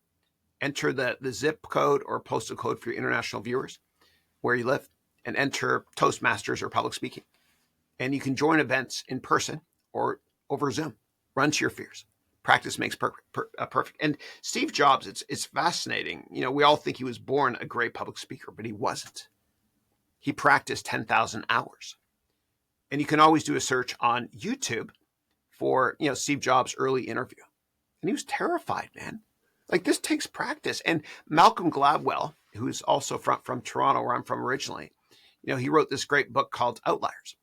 enter the zip code or postal code for your international viewers where you live, and enter Toastmasters or public speaking. And you can join events in person or over Zoom. Run to your fears. Practice makes perfect. And Steve Jobs, it's fascinating. We all think he was born a great public speaker, but he wasn't. He practiced 10,000 hours. And you can always do a search on YouTube for, Steve Jobs' early interview. And he was terrified, man. Like, this takes practice. And Malcolm Gladwell, who's also from Toronto, where I'm from originally, he wrote this great book called Outliers.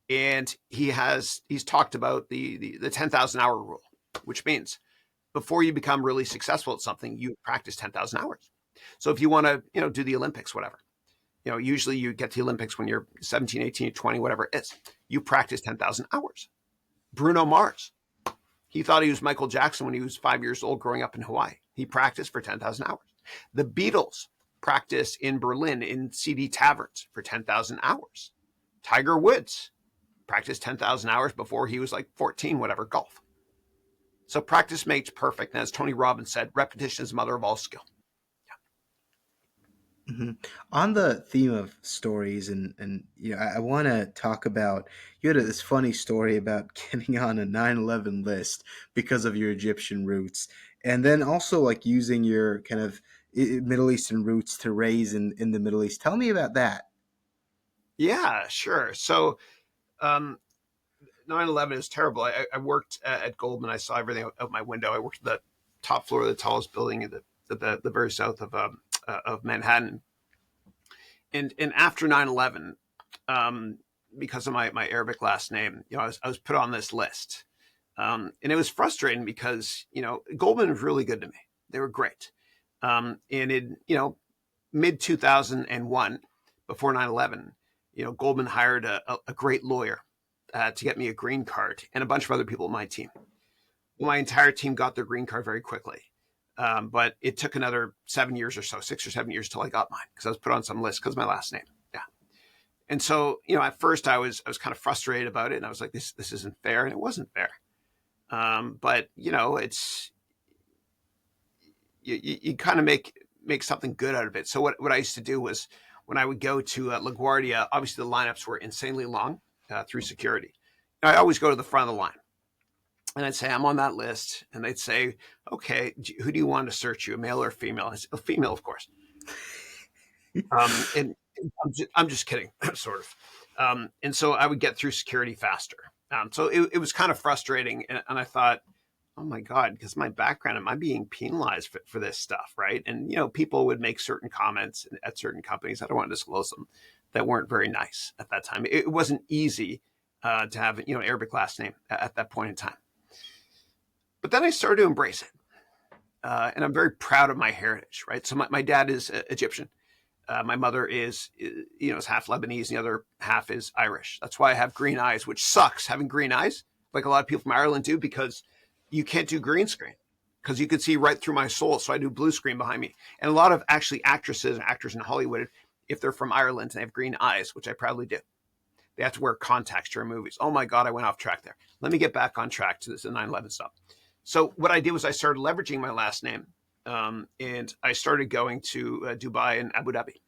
And he's talked about the 10,000 hour rule, which means before you become really successful at something, you practice 10,000 hours. So if you want to, do the Olympics, whatever, usually you get to the Olympics when you're 17, 18, 20, whatever it is. You practice 10,000 hours. Bruno Mars, he thought he was Michael Jackson when he was 5 years old growing up in Hawaii. He practiced for 10,000 hours. The Beatles practiced in Berlin in CD taverns for 10,000 hours. Tiger Woods practiced 10,000 hours before he was like 14, whatever, golf. So practice makes perfect. And as Tony Robbins said, repetition is the mother of all skill. Mm-hmm. On the theme of stories, and I want to talk about, you had this funny story about getting on a 9/11 list because of your Egyptian roots, and then also like using your kind of Middle Eastern roots to raise in the Middle East. Tell me about that. Yeah, sure. So 9/11 is terrible. I worked at Goldman. I saw everything out my window. I worked at the top floor of the tallest building at the very south of Manhattan. And after 9/11, because of my Arabic last name, I was put on this list. And it was frustrating because, Goldman was really good to me. They were great. And in, mid 2001, before 9/11, Goldman hired a great lawyer to get me a green card and a bunch of other people on my team. My entire team got their green card very quickly. But it took another 7 years or so, 6 or 7 years till I got mine because I was put on some list because of my last name. Yeah. And so, at first I was kind of frustrated about it, and I was like, this isn't fair, and it wasn't fair. But it's you kind of make something good out of it. So what I used to do was when I would go to LaGuardia, obviously the lineups were insanely long through security. I always go to the front of the line. And I'd say, I'm on that list. And they'd say, okay, who do you want to search you, a male or a female? I said, a female, of course. And I'm just kidding, sort of. And so I would get through security faster. So it was kind of frustrating. And I thought, oh my God, because my background, am I being penalized for this stuff, right? And, people would make certain comments at certain companies, I don't want to disclose them, that weren't very nice at that time. It wasn't easy to have, an Arabic last name at that point in time. But then I started to embrace it. And I'm very proud of my heritage, right? So my dad is Egyptian. My mother is half Lebanese, and the other half is Irish. That's why I have green eyes, which sucks having green eyes, like a lot of people from Ireland do, because you can't do green screen because you can see right through my soul. So I do blue screen behind me. And a lot of actually actresses and actors in Hollywood, if they're from Ireland and they have green eyes, which I proudly do, they have to wear contacts during movies. Oh my God, I went off track there. Let me get back on track to this 9/11 stuff. So what I did was I started leveraging my last name, and I started going to Dubai and Abu Dhabi,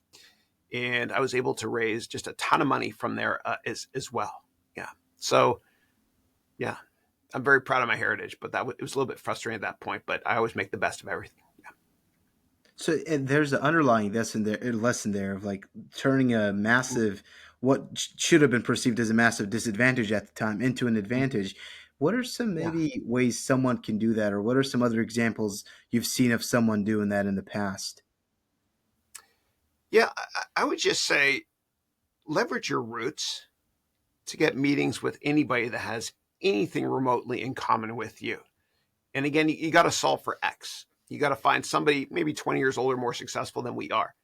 and I was able to raise just a ton of money from there as well. Yeah. So yeah, I'm very proud of my heritage, but it was a little bit frustrating at that point. But I always make the best of everything. Yeah. So and there's an underlying lesson there of like turning a massive, what should have been perceived as a massive disadvantage at the time into an advantage. What are some Yeah. maybe ways someone can do that, or what are some other examples you've seen of someone doing that in the past? Yeah. I would just say leverage your roots to get meetings with anybody that has anything remotely in common with you. And again, you got to solve for X. You got to find somebody maybe 20 years older, more successful than we are,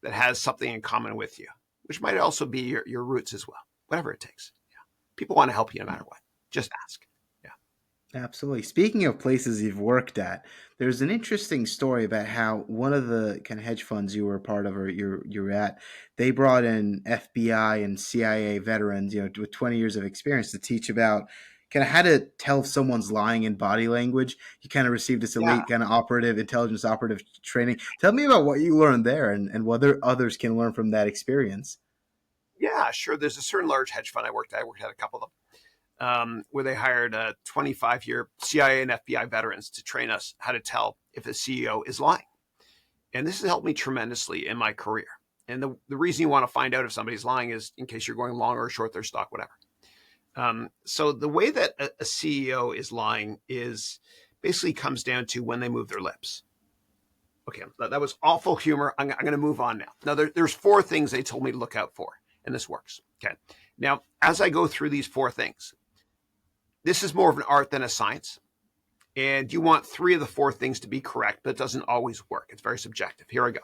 that has something in common with you, which might also be your roots as well, whatever it takes. Yeah. People want to help you no matter what. Just ask. Yeah. Absolutely. Speaking of places you've worked at, there's an interesting story about how one of the kind of hedge funds you were a part of or you're at, they brought in FBI and CIA veterans, with 20 years of experience to teach about kind of how to tell if someone's lying in body language. You kind of received this Yeah. elite kind of intelligence operative training. Tell me about what you learned there and whether others can learn from that experience. Yeah, sure. There's a certain large hedge fund I worked at. I worked at a couple of them, where they hired 25-year CIA and FBI veterans to train us how to tell if a CEO is lying. And this has helped me tremendously in my career. And the reason you want to find out if somebody's lying is in case you're going long or short their stock, whatever. So the way that a CEO is lying is basically comes down to when they move their lips. Okay, that was awful humor. I'm going to move on now. Now, there's four things they told me to look out for, and this works. Okay. Now, as I go through these four things, this is more of an art than a science. And you want three of the four things to be correct, but it doesn't always work. It's very subjective. Here I go.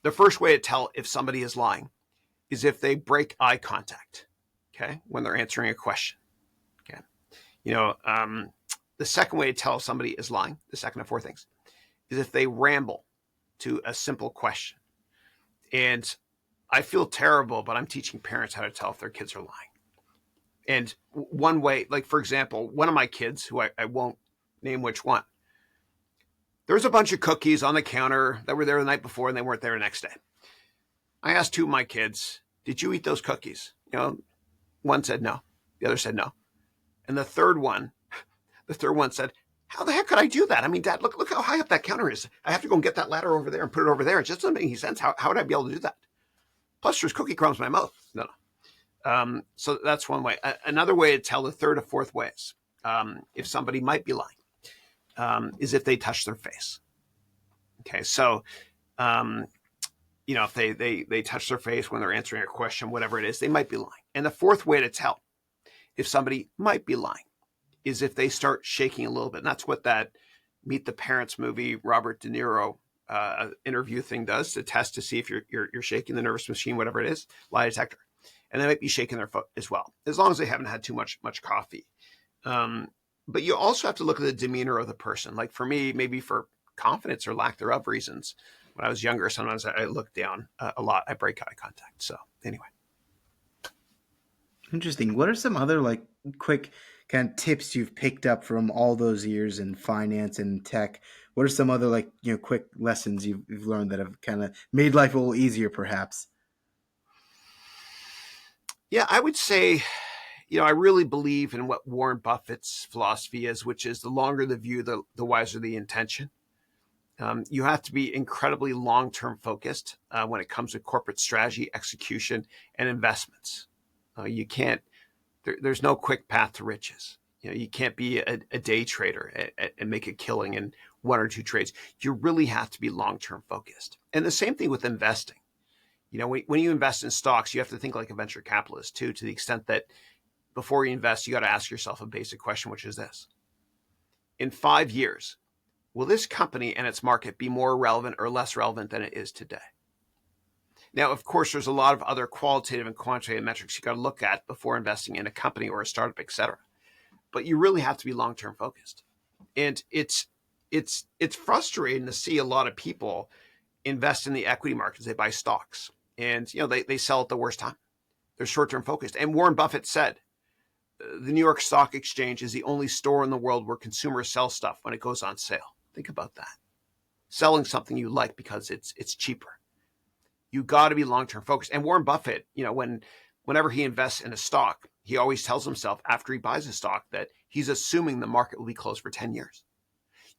The first way to tell if somebody is lying is if they break eye contact, okay, when they're answering a question. Okay. You know, the second way to tell if somebody is lying, the second of four things, is if they ramble to a simple question. And I feel terrible, but I'm teaching parents how to tell if their kids are lying. And one way, like for example, one of my kids, who I won't name which one, there's a bunch of cookies on the counter that were there the night before and they weren't there the next day. I asked two of my kids, did you eat those cookies? One said no. The other said no. And the third one said, how the heck could I do that? I mean, Dad, look how high up that counter is. I have to go and get that ladder over there and put it over there. It just doesn't make any sense. How would I be able to do that? Plus, there's cookie crumbs in my mouth. No. So that's one way. Another way to tell, the third or fourth ways, if somebody might be lying, is if they touch their face. Okay, so if they touch their face when they're answering a question, whatever it is, they might be lying. And the fourth way to tell if somebody might be lying is if they start shaking a little bit. And that's what that Meet the Parents movie, Robert De Niro interview thing does, to test to see if you're shaking the nervous machine, whatever it is, lie detector. And they might be shaking their foot as well, as long as they haven't had too much coffee. But you also have to look at the demeanor of the person. Like for me, maybe for confidence or lack thereof reasons, when I was younger, sometimes I looked down a lot. I break eye contact. So anyway. Interesting. What are some other like quick kind of tips you've picked up from all those years in finance and tech? What are some other like quick lessons you've learned that have kind of made life a little easier, perhaps? Yeah, I would say, I really believe in what Warren Buffett's philosophy is, which is the longer the view, the wiser the intention. You have to be incredibly long-term focused when it comes to corporate strategy, execution, and investments. You can't. There's no quick path to riches. You can't be a day trader and make a killing in one or two trades. You really have to be long-term focused. And the same thing with investing. When you invest in stocks, you have to think like a venture capitalist too, to the extent that before you invest, you got to ask yourself a basic question, which is this: in 5 years, will this company and its market be more relevant or less relevant than it is today? Now, of course, there's a lot of other qualitative and quantitative metrics you got to look at before investing in a company or a startup, et cetera. But you really have to be long-term focused. And it's frustrating to see a lot of people invest in the equity markets. They buy stocks, and they sell at the worst time. They're short-term focused. And Warren Buffett said, the New York Stock Exchange is the only store in the world where consumers sell stuff when it goes on sale. Think about that. Selling something you like because it's cheaper. You got to be long-term focused. And Warren Buffett, whenever he invests in a stock, he always tells himself after he buys a stock that he's assuming the market will be closed for 10 years.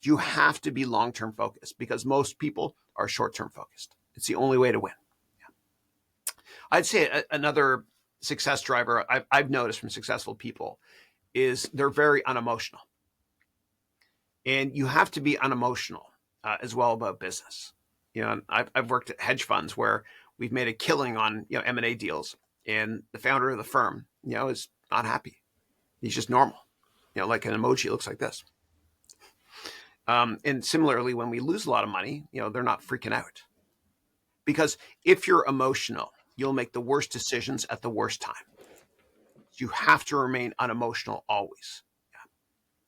You have to be long-term focused because most people are short-term focused. It's the only way to win. Yeah. I'd say another success driver I've noticed from successful people is they're very unemotional. And you have to be unemotional as well about business. I've worked at hedge funds where we've made a killing on M&A deals, and the founder of the firm is not happy. He's just normal, like an emoji looks like this. And similarly, when we lose a lot of money, they're not freaking out, because if you're emotional, you'll make the worst decisions at the worst time. You have to remain unemotional always. Yeah.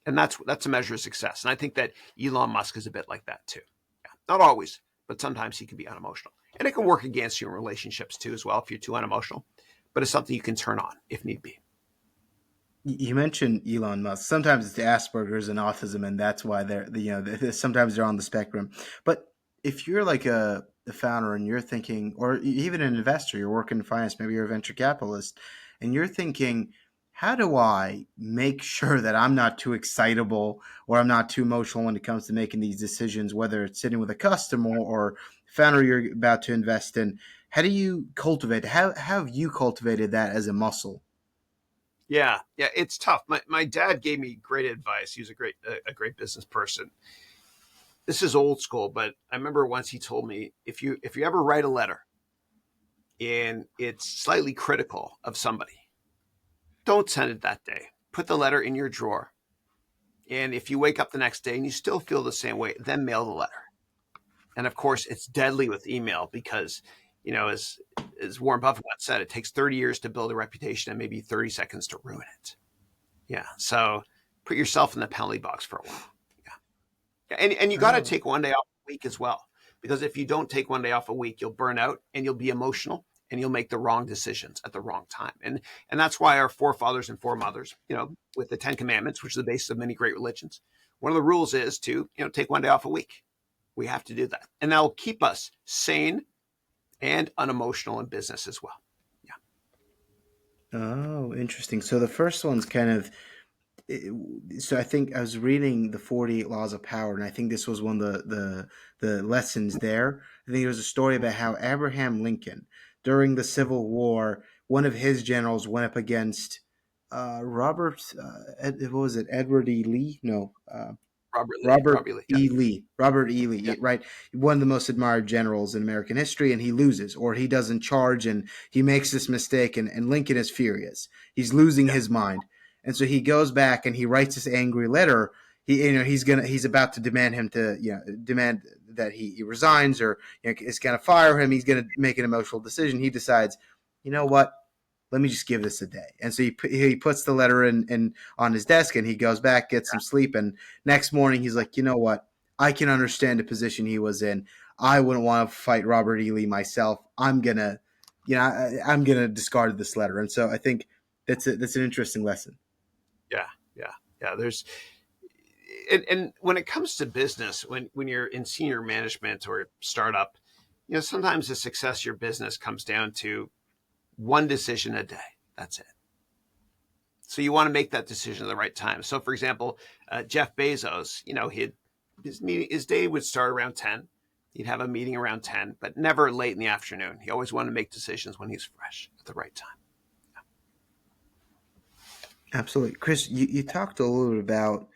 And that's a measure of success. And I think that Elon Musk is a bit like that too. Yeah. Not always, but sometimes he can be unemotional. And it can work against you in relationships too as well if you're too unemotional. But it's something you can turn on if need be. You mentioned Elon Musk. Sometimes it's Asperger's and autism, and that's why sometimes they're on the spectrum. But if you're like a founder and you're thinking, or even an investor, you're working in finance, maybe you're a venture capitalist, and you're thinking, how do I make sure that I'm not too excitable or I'm not too emotional when it comes to making these decisions, whether it's sitting with a customer or founder you're about to invest in? How do you cultivate? How have you cultivated that as a muscle? Yeah, it's tough. My dad gave me great advice. He was a great business person. This is old school, but I remember once he told me, if you ever write a letter and it's slightly critical of somebody, don't send it that day. Put the letter in your drawer. And if you wake up the next day and you still feel the same way, then mail the letter. And of course, it's deadly with email because, as Warren Buffett once said, it takes 30 years to build a reputation and maybe 30 seconds to ruin it. Yeah. So put yourself in the penalty box for a while. Yeah. And you got to Oh. take one day off a week as well, because if you don't take one day off a week, you'll burn out and you'll be emotional and you'll make the wrong decisions at the wrong time. And that's why our forefathers and foremothers, with the 10 Commandments, which is the basis of many great religions, one of the rules is to, take one day off a week. We have to do that. And that'll keep us sane and unemotional in business as well. Yeah. Oh, interesting. So the first one's kind of so I think I was reading the 48 Laws of Power, and I think this was one of the lessons there. I think it was a story about how Abraham Lincoln, during the Civil War, one of his generals went up against Robert. What was it? Edward E. Lee? No, Robert Lee. Robert Lee. Yeah. Robert E. Lee, Yeah. right? One of the most admired generals in American history, and he loses, or he doesn't charge, and he makes this mistake, and Lincoln is furious. He's losing Yeah. his mind, and so he goes back and he writes this angry letter. He's about to demand him to, demand that he resigns, or is going to fire him. He's going to make an emotional decision. He decides, you know what? Let me just give this a day. And so he puts the letter in on his desk, and he goes back, gets some sleep, and next morning he's like, you know what? I can understand the position he was in. I wouldn't want to fight Robert E. Lee myself. I'm gonna, I'm gonna discard this letter. And so I think that's an interesting lesson. Yeah. Yeah. Yeah. And when it comes to business, when you're in senior management or startup, sometimes the success of your business comes down to one decision a day. That's it. So you want to make that decision at the right time. So, for example, Jeff Bezos, his day would start around 10. He'd have a meeting around 10, but never late in the afternoon. He always wanted to make decisions when he's fresh at the right time. Absolutely. Chris, you talked a little bit about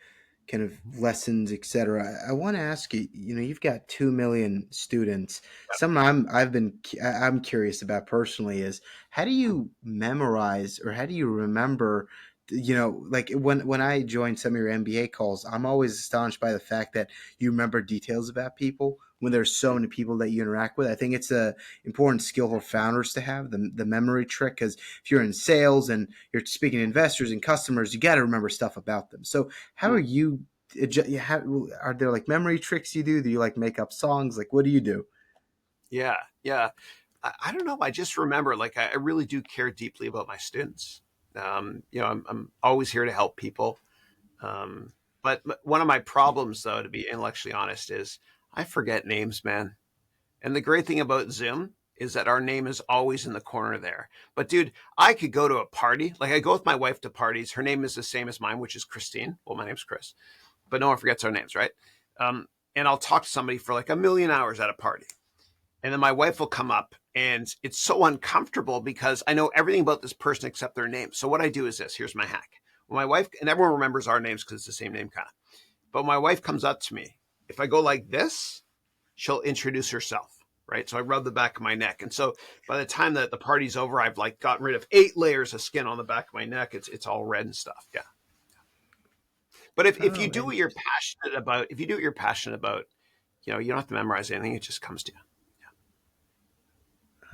kind of lessons, etc. I want to ask you, you've got 2 million students. Something I'm curious about personally is, how do you memorize, or how do you remember, like when I join some of your MBA calls, I'm always astonished by the fact that you remember details about people when there's so many people that you interact with. I think it's a important skill for founders to have the memory trick, because if you're in sales and you're speaking to investors and customers, you got to remember stuff about them. So how are Hmm. you? Are there like memory tricks you do? Do you like make up songs? Like what do you do? Yeah, yeah. I don't know. I just remember, like, I really do care deeply about my students. I'm always here to help people. Um, but one of my problems, though, to be intellectually honest, is I forget names, man. And the great thing about Zoom is that our name is always in the corner there. But dude, I could go to a party. Like I go with my wife to parties. Her name is the same as mine, which is Christine. Well, my name's Chris, but no one forgets our names, right? And I'll talk to somebody for like a million hours at a party. And then my wife will come up and it's so uncomfortable because I know everything about this person except their name. So what I do is this, here's my hack. When my wife, and everyone remembers our names because it's the same name kind of, but when my wife comes up to me, if I go like this, she'll introduce herself, right? So I rub the back of my neck. And so by the time that the party's over, I've like gotten rid of 8 layers of skin on the back of my neck. It's all red and stuff. Yeah. But if you Oh, do what you're passionate about, if you do what you're passionate about, you don't have to memorize anything. It just comes to you.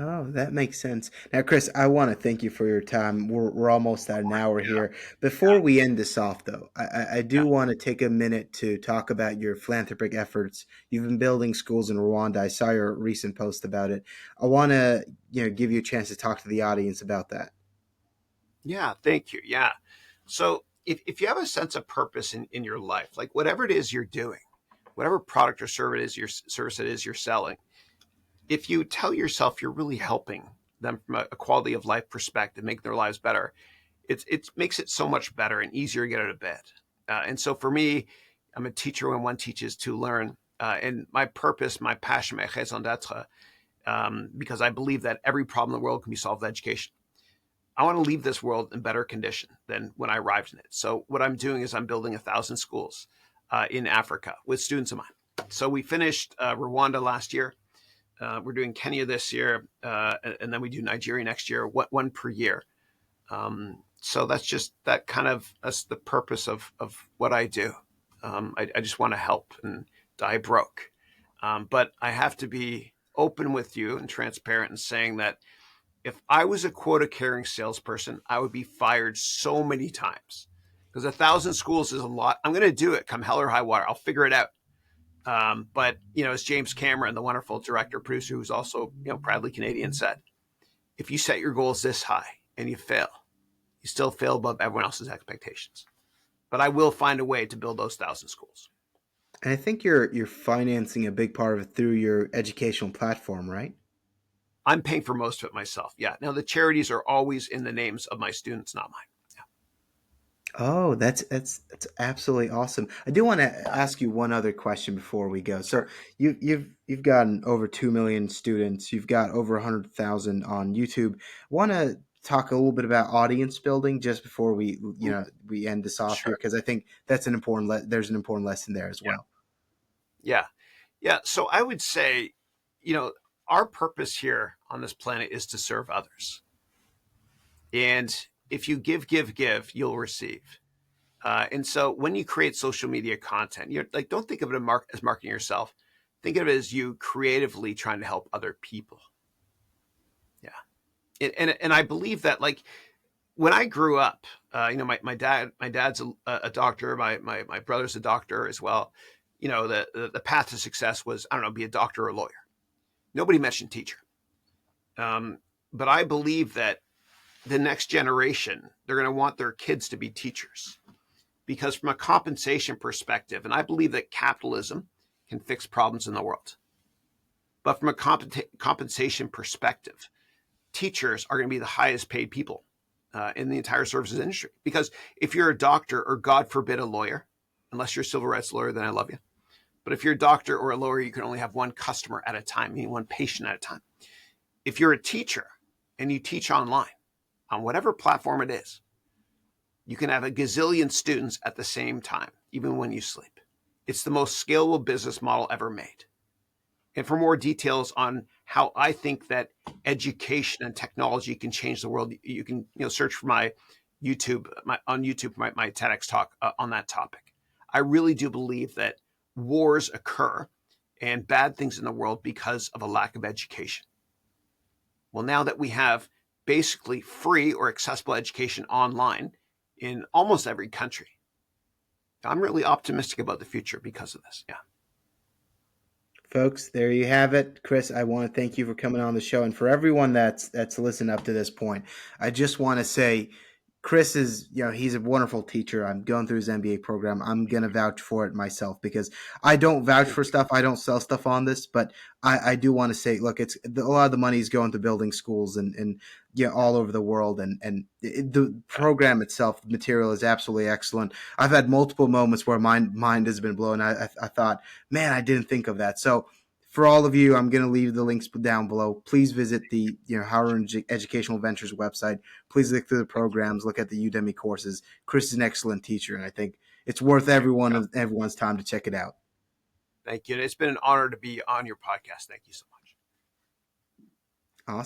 Oh, that makes sense. Now, Chris, I want to thank you for your time. We're almost at an hour Yeah. here. Before we end this off, though, I Yeah. do want to take a minute to talk about your philanthropic efforts. You've been building schools in Rwanda. I saw your recent post about it. I want to, give you a chance to talk to the audience about that. Yeah. Thank you. Yeah. So if you have a sense of purpose in your life, like whatever it is you're doing, whatever product or service it is you're selling, if you tell yourself you're really helping them from a quality of life perspective, make their lives better, it makes it so much better and easier to get out of bed. And so for me, I'm a teacher when one teaches to learn. And my purpose, my passion, my raison d'etre, because I believe that every problem in the world can be solved with education. I want to leave this world in better condition than when I arrived in it. So what I'm doing is I'm building 1,000 schools in Africa with students of mine. So we finished Rwanda last year. We're doing Kenya this year, and then we do Nigeria next year, one per year. So that's just that's the purpose of what I do. I just want to help and die broke. But I have to be open with you and transparent in saying that if I was a quota carrying salesperson, I would be fired so many times because 1,000 schools is a lot. I'm going to do it come hell or high water. I'll figure it out. But as James Cameron, the wonderful director producer, who's also proudly Canadian, said, if you set your goals this high and you fail, you still fail above everyone else's expectations. But I will find a way to build those 1,000 schools. And I think you're financing a big part of it through your educational platform, right? I'm paying for most of it myself. Yeah. Now the charities are always in the names of my students, not mine. Yeah. Oh, that's absolutely awesome. I do want to ask you one other question before we go. So Sure. you've gotten over 2 million students. You've got over 100,000 on YouTube. Want to talk a little bit about audience building just before Ooh, we end this off here, sure. because I think that's an important there's an important lesson there as Yeah. well. Yeah. Yeah. So I would say, you know, our purpose here on this planet is to serve others. And if you give, you'll receive. And so when you create social media content, you're like, don't think of it as marketing yourself. Think of it as you creatively trying to help other people. Yeah. And I believe that, like, when I grew up, my dad's a doctor. My brother's a doctor as well. The path to success was, I don't know, be a doctor or a lawyer. Nobody mentioned teacher. Um, but I believe that the next generation, they're going to want their kids to be teachers because from a compensation perspective, and I believe that capitalism can fix problems in the world. But from a compensation perspective, teachers are going to be the highest paid people in the entire services industry. Because if you're a doctor or, God forbid, a lawyer, unless you're a civil rights lawyer, then I love you. But if you're a doctor or a lawyer, you can only have one customer at a time, meaning one patient at a time. If you're a teacher and you teach online, on whatever platform it is, you can have a gazillion students at the same time, even when you sleep. It's the most scalable business model ever made. And for more details on how I think that education and technology can change the world, you can search for my YouTube, on YouTube, my TEDx talk on that topic. I really do believe that wars occur and bad things in the world because of a lack of education. Well, now that we have basically free or accessible education online in almost every country, I'm really optimistic about the future because of this. Yeah. Folks, there you have it. Chris, I want to thank you for coming on the show, and for everyone that's listened up to this point. I just want to say Chris is, he's a wonderful teacher. I'm going through his MBA program. I'm going to vouch for it myself because I don't vouch Thank for you. stuff. I don't sell stuff on this, but I do want to say, look, a lot of the money is going to building schools and all over the world. And the Yeah. program itself, the material is absolutely excellent. I've had multiple moments where my mind has been blown. I thought, man, I didn't think of that. So for all of you, I'm going to leave the links down below. Please visit the Haroun Educational Ventures website. Please look through the Thank you. programs, look at the Udemy courses. Chris is an excellent teacher, and I think it's worth Yeah. everyone's time to check it out. Thank you. It's been an honor to be on your podcast. Thank you so much.